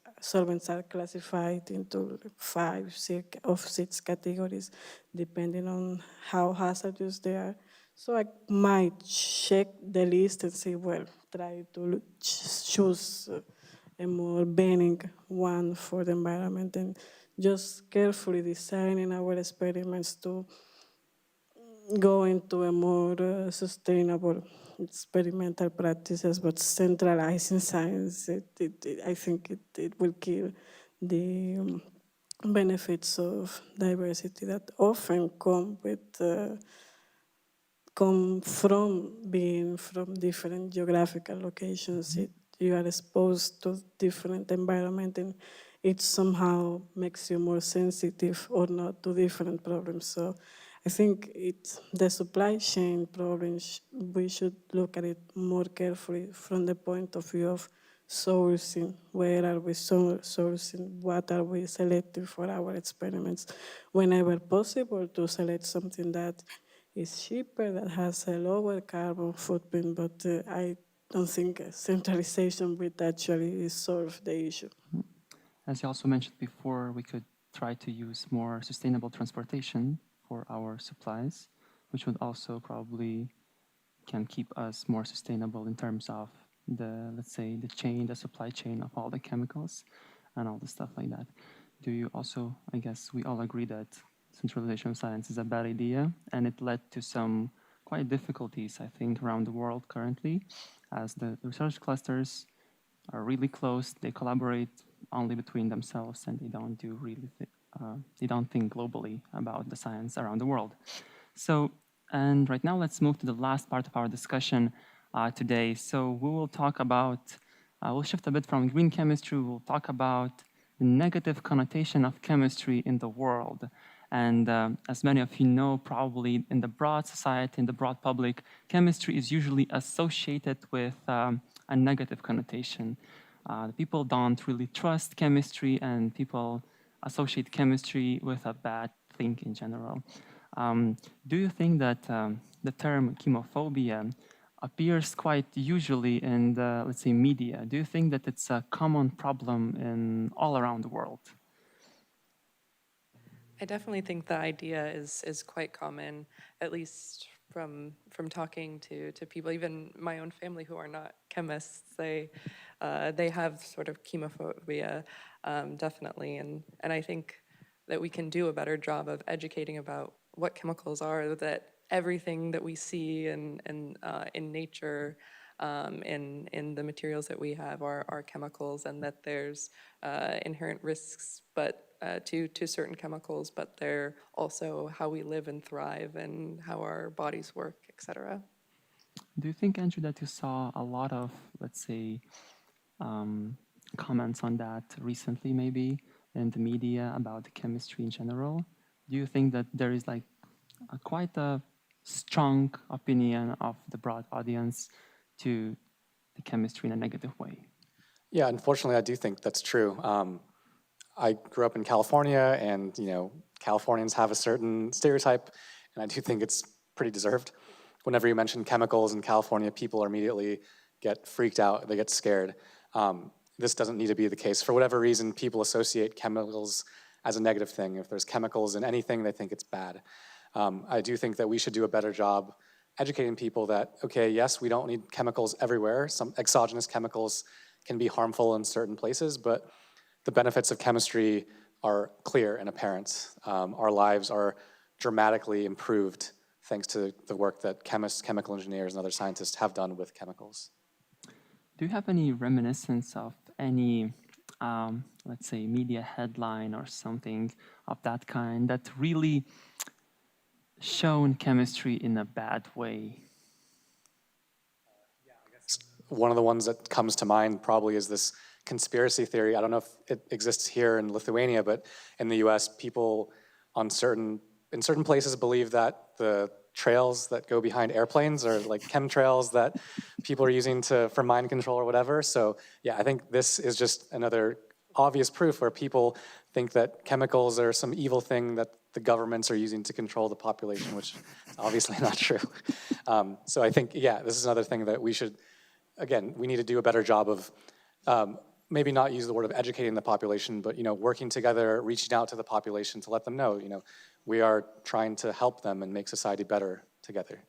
are classified into 6 categories, depending on how hazardous they are. So I might check the list and say, well, try to choose a more benign one for the environment, and just carefully designing our experiments to go into a more sustainable experimental practices, but centralizing science, I think it will kill the benefits of diversity that often come from being from different geographical locations. You are exposed to different environment, and it somehow makes you more sensitive or not to different problems. So I think the supply chain problems, we should look at it more carefully from the point of view of sourcing. Where are we sourcing? What are we selecting for our experiments? Whenever possible, to select something that is cheaper, that has a lower carbon footprint, but I don't think centralization would actually solve the issue. As you also mentioned before, we could try to use more sustainable transportation for our supplies, which would also probably can keep us more sustainable in terms of the, let's say, the supply chain of all the chemicals and all the stuff like that. Do you also, I guess we all agree that centralization of science is a bad idea, and it led to some quite difficulties, I think, around the world currently, as the research clusters are really close. They collaborate only between themselves, and they don't do really they don't think globally about the science around the world. So, and right now let's move to the last part of our discussion today. So we will talk about, we'll shift a bit from green chemistry. We'll talk about the negative connotation of chemistry in the world. And as many of you know, probably in the broad society, in the broad public, chemistry is usually associated with a negative connotation. People don't really trust chemistry, and people associate chemistry with a bad thing in general. Do you think that the term chemophobia appears quite usually in the, let's say, media? Do you think that it's a common problem in all around the world? I definitely think the idea is quite common, at least from talking to people, even my own family who are not chemists. They have sort of chemophobia, definitely, and I think that we can do a better job of educating about what chemicals are, that everything that we see in nature, in the materials that we have are chemicals, and that there's inherent risks, but to certain chemicals, but they're also how we live and thrive and how our bodies work, etc. Do you think, Andrew, that you saw a lot of, let's say, comments on that recently, maybe in the media about the chemistry in general? Do you think that there is like quite a strong opinion of the broad audience to the chemistry in a negative way? Yeah, unfortunately, I do think that's true. I grew up in California, and Californians have a certain stereotype, and I do think it's pretty deserved. Whenever you mention chemicals in California, people immediately get freaked out, they get scared. This doesn't need to be the case. For whatever reason, people associate chemicals as a negative thing. If there's chemicals in anything, they think it's bad. I do think that we should do a better job educating people that, okay, yes, we don't need chemicals everywhere. Some exogenous chemicals can be harmful in certain places, but the benefits of chemistry are clear and apparent. Our lives are dramatically improved thanks to the work that chemists, chemical engineers, and other scientists have done with chemicals. Do you have any reminiscence of any, let's say, media headline or something of that kind that really shown chemistry in a bad way? One of the ones that comes to mind probably is this conspiracy theory. I don't know if it exists here in Lithuania, but in the US, people in certain places believe that the trails that go behind airplanes are like chemtrails that people are using for mind control or whatever. So yeah, I think this is just another obvious proof where people think that chemicals are some evil thing that the governments are using to control the population, which is obviously not true. So I think, yeah, this is another thing that we should, again, we need to do a better job of maybe not use the word of educating the population, but working together, reaching out to the population to let them know, we are trying to help them and make society better together.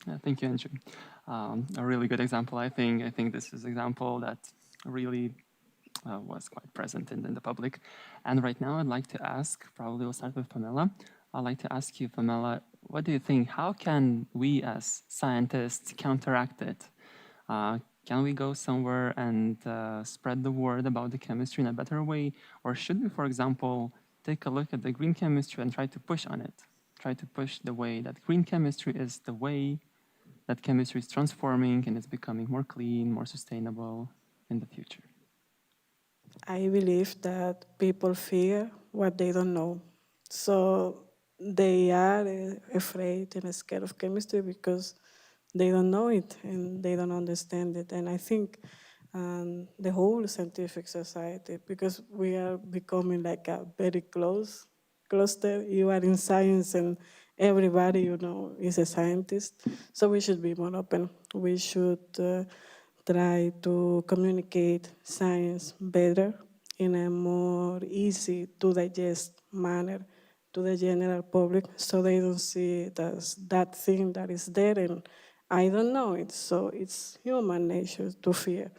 Yeah, thank you, Andrew. A really good example, I think. I think this is an example that really was quite present in the public. And right now, I'd like to ask, probably we'll start with Pamela. I'd like to ask you, Pamela, what do you think? How can we as scientists counteract it? Can we go somewhere and spread the word about the chemistry in a better way? Or should we, for example, take a look at the green chemistry and try to push on it? Try to push the way that green chemistry is the way that chemistry is transforming and it's becoming more clean, more sustainable in the future. I believe that people fear what they don't know. So they are afraid and scared of chemistry because they don't know it and they don't understand it. And I think the whole scientific society, because we are becoming like a very close cluster. You are in science and everybody, is a scientist. So we should be more open. We should try to communicate science better in a more easy to digest manner to the general public so they don't see it as that thing that is there and I don't know it. So it's human nature to fear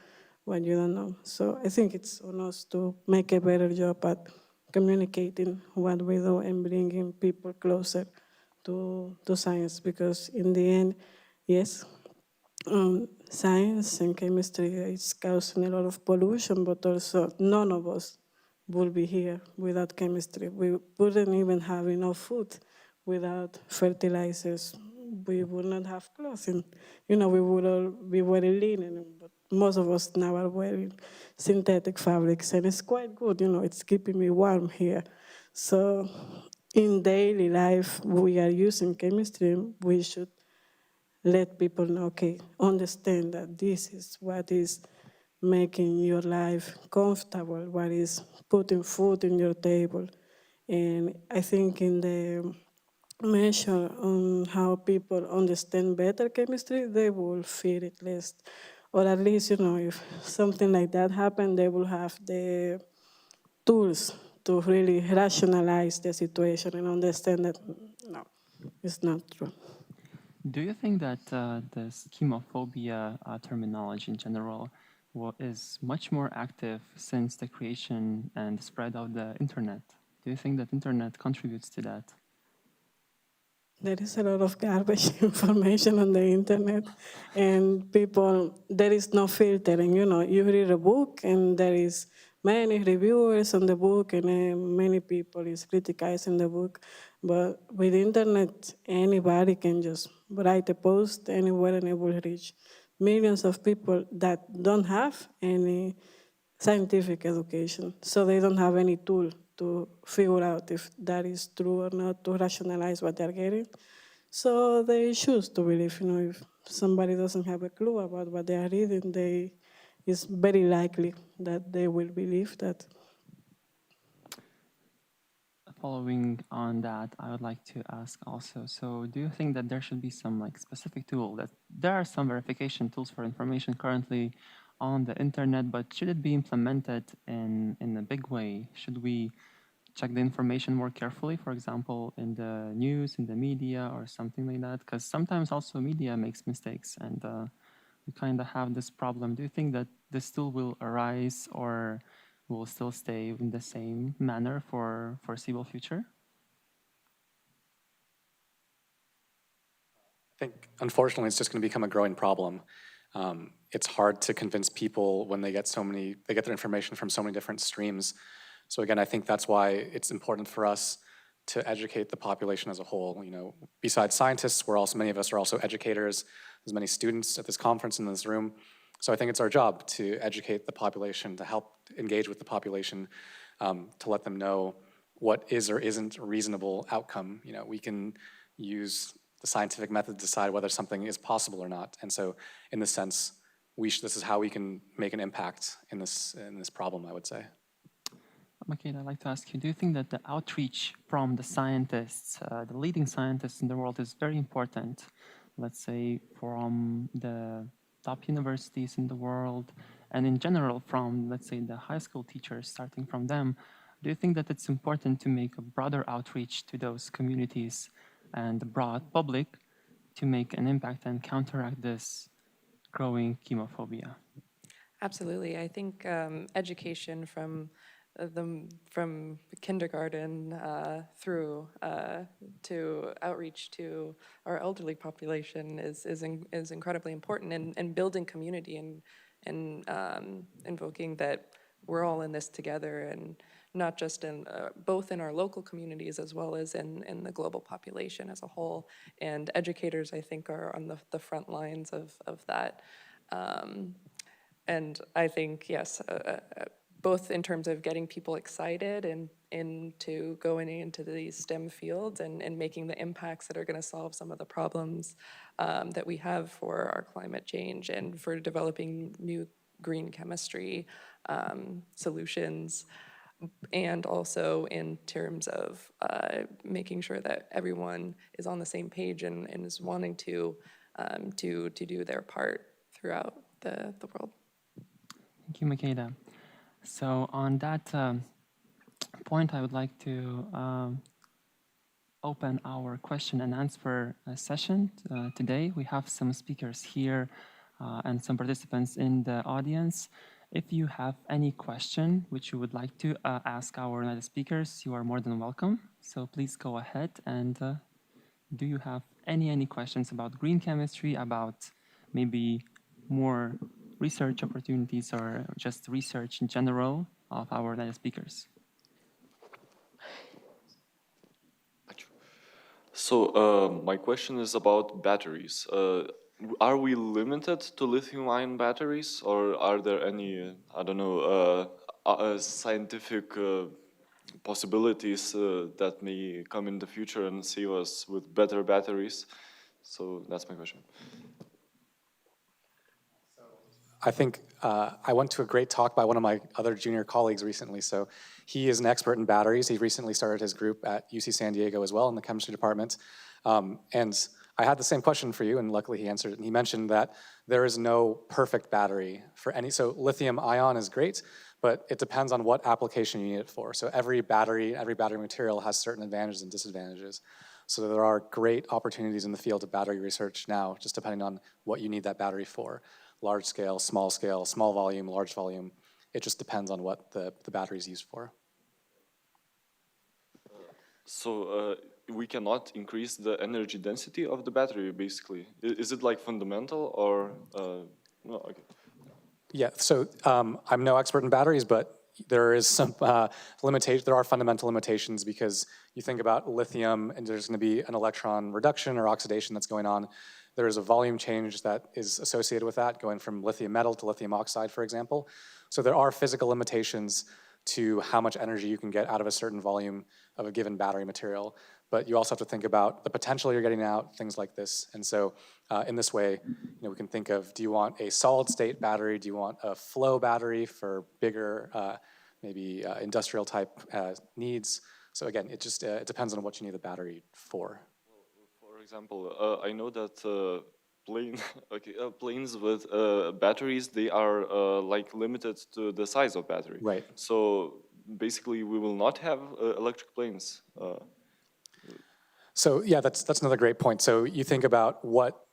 what you don't know. So I think it's on us to make a better job at communicating what we do and bringing people closer to science because in the end, yes, science and chemistry is causing a lot of pollution, but also none of us would be here without chemistry. We wouldn't even have enough food without fertilizers. We would not have clothing. We would all be wearing linen, but most of us now are wearing synthetic fabrics, and it's quite good. It's keeping me warm here. So in daily life, we are using chemistry. We should let people know, okay, understand that this is what is making your life comfortable, what is putting food in your table. And I think in the measure on how people understand better chemistry, they will fear it less. Or at least, if something like that happened, they will have the tools to really rationalize the situation and understand that, no, it's not true. Do you think that the chemophobia terminology in general is much more active since the creation and the spread of the internet? Do you think that internet contributes to that? There is a lot of garbage information on the internet, and there is no filtering. You read a book, and there is many reviewers on the book, and many people is criticizing the book. But with internet, anybody can just write a post anywhere, and it will reach millions of people that don't have any scientific education, so they don't have any tool to figure out if that is true or not, to rationalize what they're getting. So they choose to believe, if somebody doesn't have a clue about what they are reading, it's very likely that they will believe that. Following on that, I would like to ask also, so do you think that there should be some specific tool that there are some verification tools for information currently on the internet, but should it be implemented in a big way? Should we check the information more carefully, for example, in the news, in the media, or something like that? Because sometimes also media makes mistakes, and we kind of have this problem. Do you think that this still will arise, or will still stay in the same manner for foreseeable future? I think, unfortunately, it's just going to become a growing problem. It's hard to convince people when they get their information from so many different streams. So again, I think that's why it's important for us to educate the population as a whole. You know, besides scientists, many of us are also educators. There's many students at this conference in this room. So I think it's our job to educate the population, to help engage with the population, to let them know what is or isn't a reasonable outcome. You know, we can use the scientific method to decide whether something is possible or not. And so, in this sense, this is how we can make an impact in this problem, I would say. Makeda, I'd like to ask you, do you think that the outreach from the scientists, the leading scientists in the world, is very important? Let's say from the top universities in the world, and in general from, let's say, the high school teachers, starting from them. Do you think that it's important to make a broader outreach to those communities and the broad public to make an impact and counteract this growing chemophobia? Absolutely. I think education from kindergarten through to outreach to our elderly population is incredibly important, and building community and invoking that we're all in this together, and not just in both in our local communities as well as in the global population as a whole. And educators, I think, are on the front lines of that. And I think, yes, both in terms of getting people excited and into going into these STEM fields and making the impacts that are going to solve some of the problems that we have for our climate change, and for developing new green chemistry solutions, and also in terms of making sure that everyone is on the same page and is wanting to do their part throughout the world. Thank you, Makeda. So on that point, I would like to open our question and answer session today. We have some speakers here and some participants in the audience. If you have any question which you would like to ask our native speakers, you are more than welcome. So please go ahead. And do you have any questions about green chemistry, about maybe more research opportunities, or just research in general of our native speakers? So my question is about batteries. Are we limited to lithium-ion batteries, or are there any, I don't know, scientific possibilities that may come in the future and save us with better batteries? So that's my question. I think I went to a great talk by one of my other junior colleagues recently. So he is an expert in batteries. He recently started his group at UC San Diego as well in the chemistry department. And I had the same question for you, and luckily he answered it. And he mentioned that there is no perfect battery for any. So lithium ion is great, but it depends on what application you need it for. So every battery material has certain advantages and disadvantages. So there are great opportunities in the field of battery research now, just depending on what you need that battery for. Large scale, small volume, large volume. It just depends on what the battery is used for. So we cannot increase the energy density of the battery, basically. Is it like fundamental, or no? Okay. Yeah. So I'm no expert in batteries, but there is some limitation. There are fundamental limitations, because you think about lithium, and there's going to be an electron reduction or oxidation that's going on. There is a volume change that is associated with that, going from lithium metal to lithium oxide, for example. So there are physical limitations to how much energy you can get out of a certain volume of a given battery material. But you also have to think about the potential you're getting out, things like this. And so in this way, we can think of, do you want a solid state battery? Do you want a flow battery for bigger, maybe industrial type needs? So again, it depends on what you need the battery for. For example, I know that planes with batteries, they are like limited to the size of battery. Right. So basically we will not have electric planes. So yeah, that's another great point. So you think about what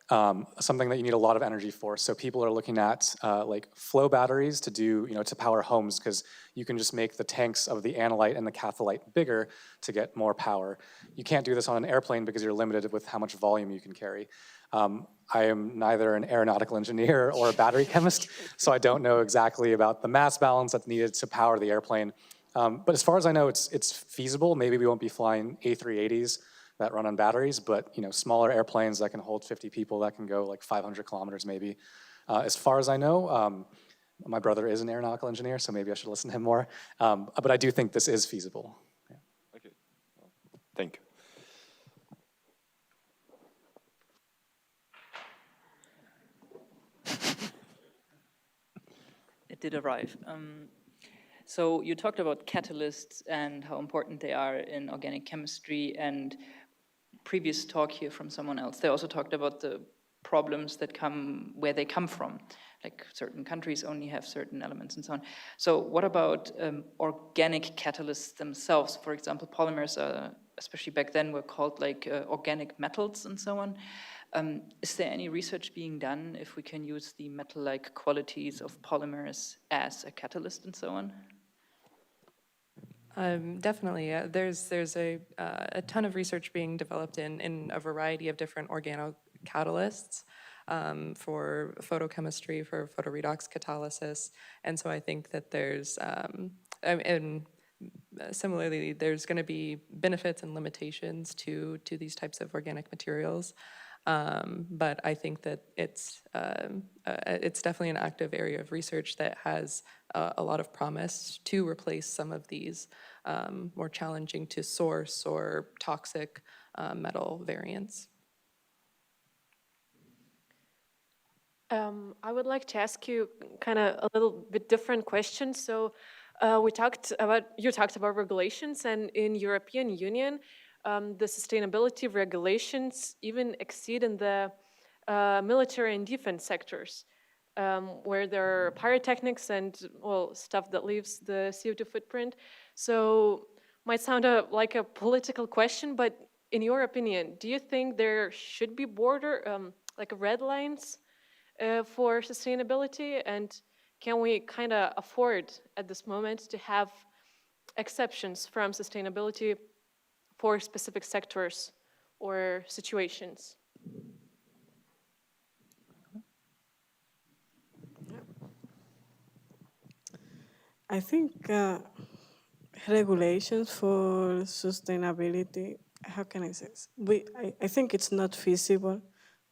something that you need a lot of energy for. So people are looking at like flow batteries to do, to power homes, because you can just make the tanks of the analyte and the catholyte bigger to get more power. You can't do this on an airplane because you're limited with how much volume you can carry. I am neither an aeronautical engineer or a battery chemist, so I don't know exactly about the mass balance that's needed to power the airplane. But as far as I know, it's feasible. Maybe we won't be flying A380s that run on batteries, but smaller airplanes that can hold 50 people that can go like 500 kilometers maybe. As far as I know, my brother is an aeronautical engineer, so maybe I should listen to him more. But I do think this is feasible. Yeah. Okay, well, thank you. It did arrive. So you talked about catalysts and how important they are in organic chemistry, and previous talk here from someone else, they also talked about the problems that come where they come from. Like certain countries only have certain elements and so on. So what about organic catalysts themselves? For example, polymers, especially back then, were called like organic metals and so on. Is there any research being done if we can use the metal-like qualities of polymers as a catalyst and so on? Definitely, yeah. There's a ton of research being developed in a variety of different organocatalysts for photochemistry, for photoredox catalysis, and so I think that there's and similarly there's going to be benefits and limitations to these types of organic materials. But I think that it's definitely an active area of research that has a lot of promise to replace some of these more challenging to source or toxic metal variants. I would like to ask you kind of a little bit different question. So you talked about regulations, and in European Union, the sustainability regulations even exceed in the military and defense sectors, where there are pyrotechnics and stuff that leaves the CO2 footprint. So might sound like a political question, but in your opinion, do you think there should be border like red lines for sustainability, and can we kind of afford at this moment to have exceptions from sustainability for specific sectors or situations? I think regulations for sustainability, how can I say this? I think it's not feasible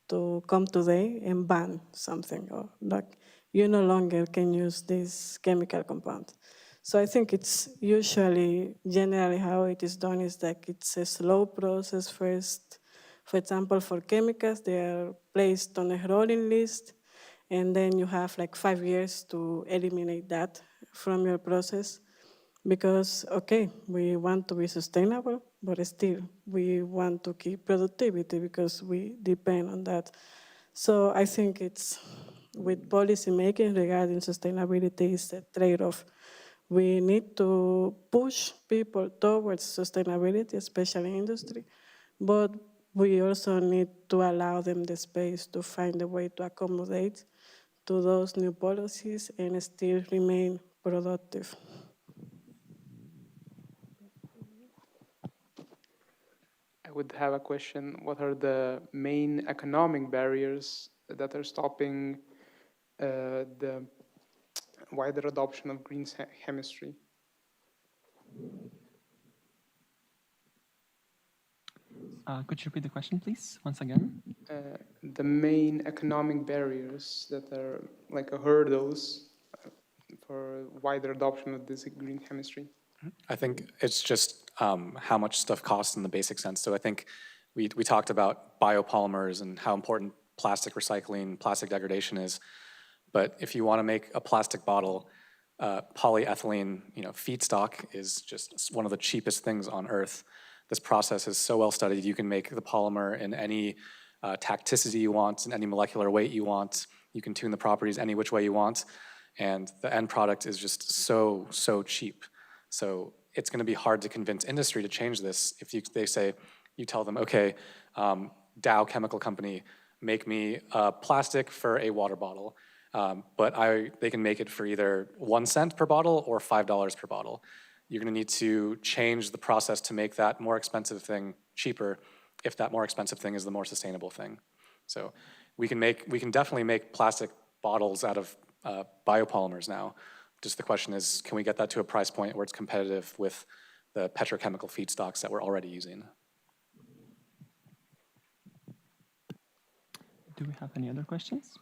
to come today and ban something, or like you no longer can use this chemical compound. So I think it's usually, generally how it is done is like it's a slow process first. For example, for chemicals, they are placed on a rolling list, and then you have like 5 years to eliminate that from your process. Because, okay, we want to be sustainable, but still we want to keep productivity because we depend on that. So I think it's, with policy making regarding sustainability, is a trade-off. We need to push people towards sustainability, especially industry, but we also need to allow them the space to find a way to accommodate to those new policies and still remain productive. I would have a question. What are the main economic barriers that are stopping the wider adoption of green chemistry? Could you repeat the question, please, once again? The main economic barriers that are like hurdles for wider adoption of this green chemistry. I think it's just how much stuff costs in the basic sense. So I think we talked about biopolymers and how important plastic recycling, plastic degradation is. But if you want to make a plastic bottle, polyethylene, feedstock is just one of the cheapest things on earth. This process is so well studied. You can make the polymer in any tacticity you want, in any molecular weight you want. You can tune the properties any which way you want. And the end product is just so cheap. So it's going to be hard to convince industry to change this if they say, you tell them, okay, Dow Chemical Company, make me plastic for a water bottle, but they can make it for either 1 cent per bottle or $5 per bottle. You're going to need to change the process to make that more expensive thing cheaper if that more expensive thing is the more sustainable thing. So we can definitely make plastic bottles out of biopolymers now. Just the question is, can we get that to a price point where it's competitive with the petrochemical feedstocks that we're already using? Do we have any other questions?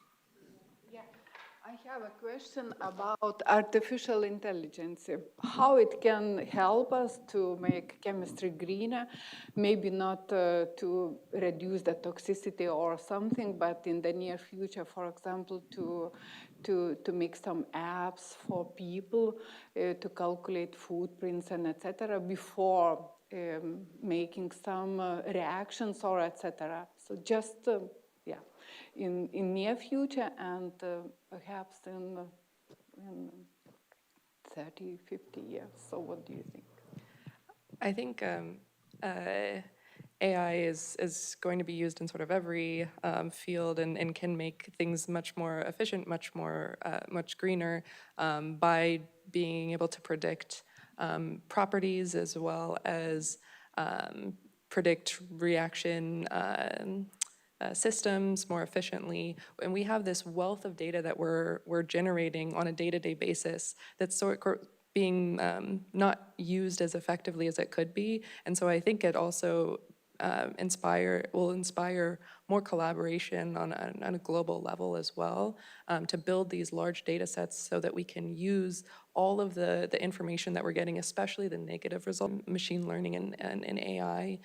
I have a question about artificial intelligence, how it can help us to make chemistry greener, maybe not to reduce the toxicity or something, but in the near future, for example, to make some apps for people to calculate footprints and etc. before making some reactions or etc. So just yeah, in near future and perhaps in 30, 50 years. So what do you think? I think AI is going to be used in sort of every field and can make things much more efficient, much greener by being able to predict properties as well as predict reaction systems more efficiently. And we have this wealth of data that we're generating on a day-to-day basis that's being not used as effectively as it could be. And so I think it also will inspire more collaboration on a global level as well to build these large data sets so that we can use all of the information that we're getting, especially the negative result, machine learning and AI,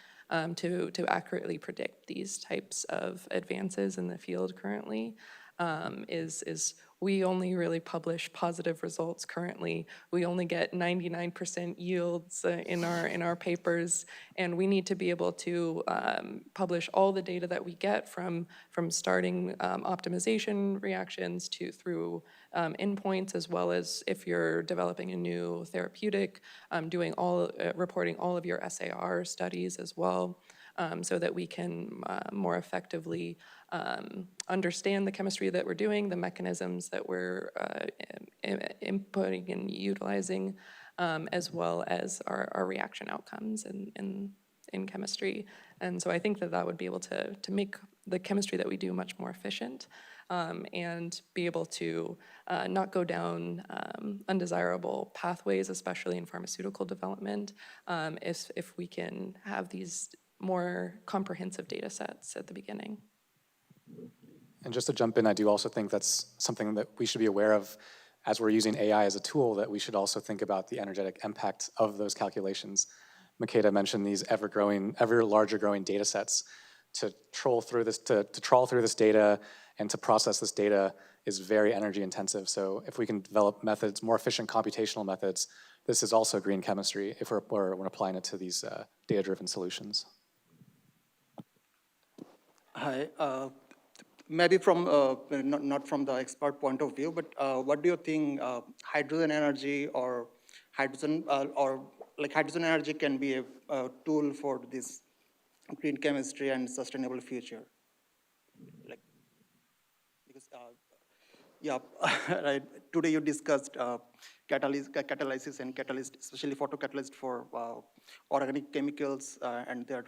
to accurately predict these types of advances in the field currently. We only really publish positive results currently. We only get 99% yields in our papers, and we need to be able to publish all the data that we get from starting optimization reactions through endpoints, as well as if you're developing a new therapeutic, reporting all of your SAR studies as well. So that we can more effectively understand the chemistry that we're doing, the mechanisms that we're inputting and utilizing, as well as our reaction outcomes in chemistry. And so I think that would be able to make the chemistry that we do much more efficient and be able to not go down undesirable pathways, especially in pharmaceutical development, if we can have these more comprehensive data sets at the beginning. And just to jump in, I do also think that's something that we should be aware of as we're using AI as a tool, that we should also think about the energetic impact of those calculations. Makeda mentioned these ever larger growing data sets. To trawl through this data and to process this data is very energy intensive. So if we can develop methods, more efficient computational methods, this is also green chemistry if we're applying it to these data-driven solutions. Hi, maybe from, not from the expert point of view, but what do you think hydrogen energy or hydrogen energy can be a tool for this green chemistry and sustainable future? Like, because, yeah, right. Today you discussed catalysis and catalyst, especially photocatalyst for organic chemicals and their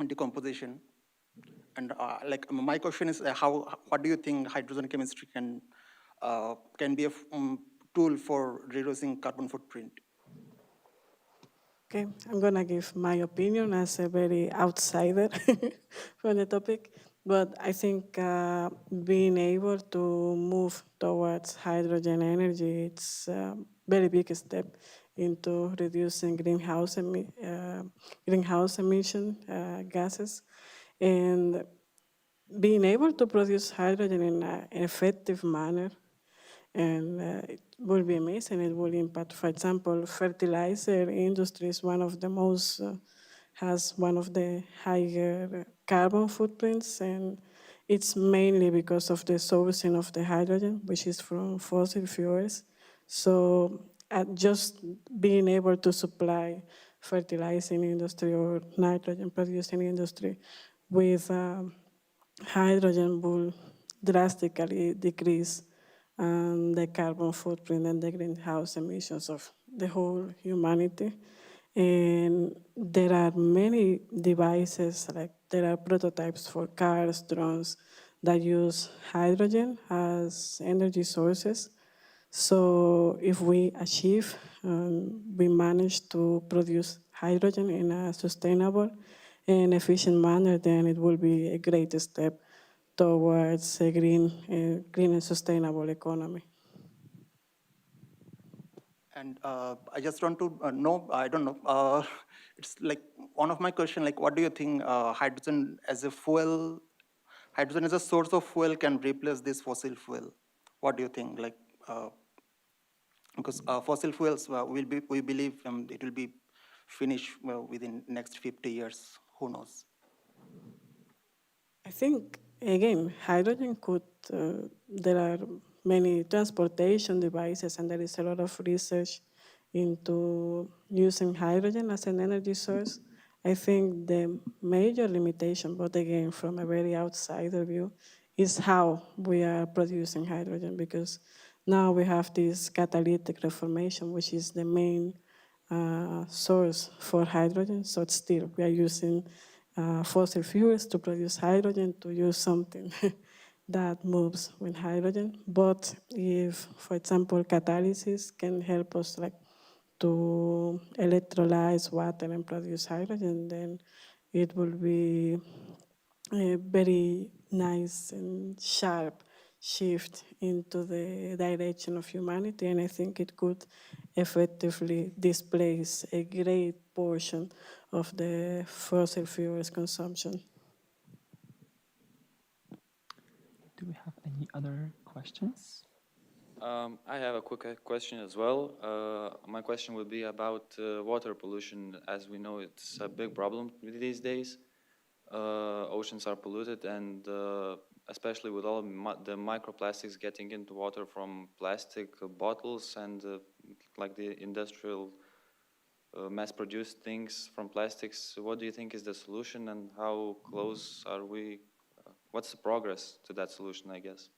decomposition. And like my question is, what do you think hydrogen chemistry can be a tool for reducing carbon footprint? Okay, I'm gonna give my opinion as a very outsider from the topic, but I think being able to move towards hydrogen energy, it's a very big step into reducing greenhouse emission gases, and being able to produce hydrogen in an effective manner, and it will be amazing. It will impact, for example, fertilizer industry is one of the most, has one of the higher carbon footprints, and it's mainly because of the sourcing of the hydrogen, which is from fossil fuels. So just being able to supply fertilizing industry or nitrogen producing industry with hydrogen will drastically decrease the carbon footprint and the greenhouse emissions of the whole humanity. And there are many devices, like there are prototypes for cars, drones, that use hydrogen as energy sources. So if we achieve, we manage to produce hydrogen in a sustainable and efficient manner, then it will be a great step towards a green and sustainable economy. And I just want to know, I don't know, it's like one of my question, like what do you think hydrogen as a fuel, hydrogen as a source of fuel can replace this fossil fuel? What do you think? Like, because fossil fuels we believe it will be finished within next 50 years, who knows? I think, again, hydrogen could, there are many transportation devices and there is a lot of research into using hydrogen as an energy source. I think the major limitation, but again, from a very outsider view, is how we are producing hydrogen, because now we have this catalytic reformation, which is the main source for hydrogen. So it's still, we are using fossil fuels to produce hydrogen, to use something that moves with hydrogen. But if, for example, catalysis can help us like to electrolyze water and produce hydrogen, then it will be a very nice and sharp shift into the direction of humanity, and I think it could effectively displace a great portion of the fossil fuels consumption. Do we have any other questions? I have a quick question as well. My question would be about water pollution. As we know, it's a big problem these days. Oceans are polluted, and especially with all the microplastics getting into water from plastic bottles and like the industrial mass-produced things from plastics. What do you think is the solution, and how close are we? What's the progress to that solution, I guess?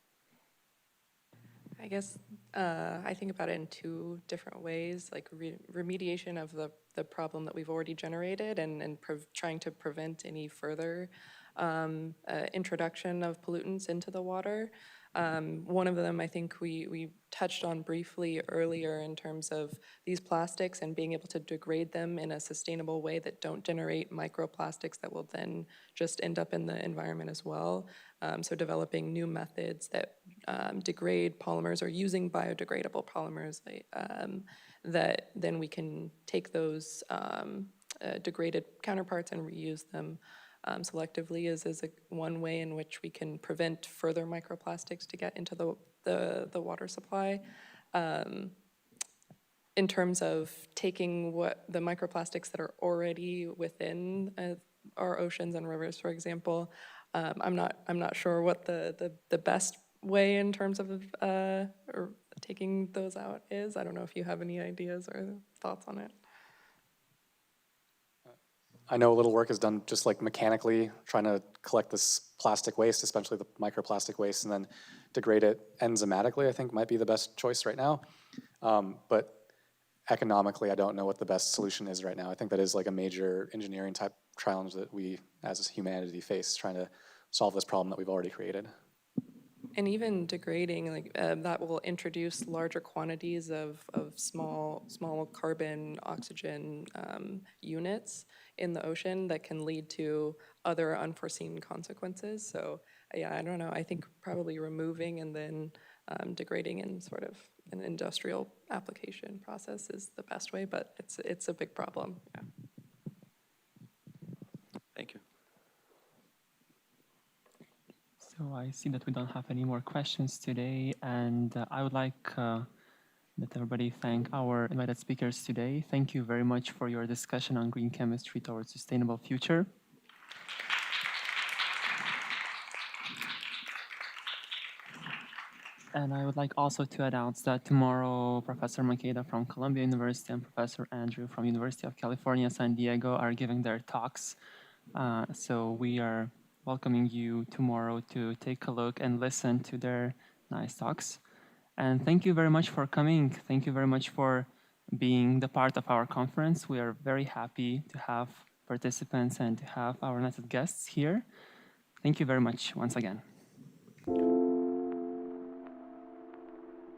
I guess I think about it in two different ways, like remediation of the problem that we've already generated and trying to prevent any further introduction of pollutants into the water. One of them I think we touched on briefly earlier in terms of these plastics and being able to degrade them in a sustainable way that don't generate microplastics that will then just end up in the environment as well. So developing new methods that degrade polymers or using biodegradable polymers that then we can take those degraded counterparts and reuse them selectively is one way in which we can prevent further microplastics to get into the water supply. In terms of taking what the microplastics that are already within our oceans and rivers, for example, I'm not sure what the best way in terms of or taking those out is. I don't know if you have any ideas or thoughts on it. I know a little work is done just like mechanically trying to collect this plastic waste, especially the microplastic waste, and then degrade it enzymatically, I think might be the best choice right now. But economically, I don't know what the best solution is right now. I think that is like a major engineering type challenge that we as humanity face, trying to solve this problem that we've already created. And even degrading, like that will introduce larger quantities of small carbon, oxygen units in the ocean that can lead to other unforeseen consequences. So yeah, I don't know. I think probably removing and then degrading in sort of an industrial application process is the best way, but it's a big problem. Yeah. Thank you. So I see that we don't have any more questions today, and I would like that everybody thank our invited speakers today. Thank you very much for your discussion on green chemistry towards sustainable future. And I would like also to announce that tomorrow, Professor Makeda from Columbia University and Professor Andrew from University of California, San Diego are giving their talks. So we are welcoming you tomorrow to take a look and listen to their nice talks. And thank you very much for coming. Thank you very much for being the part of our conference. We are very happy to have participants and to have our invited guests here. Thank you very much once again.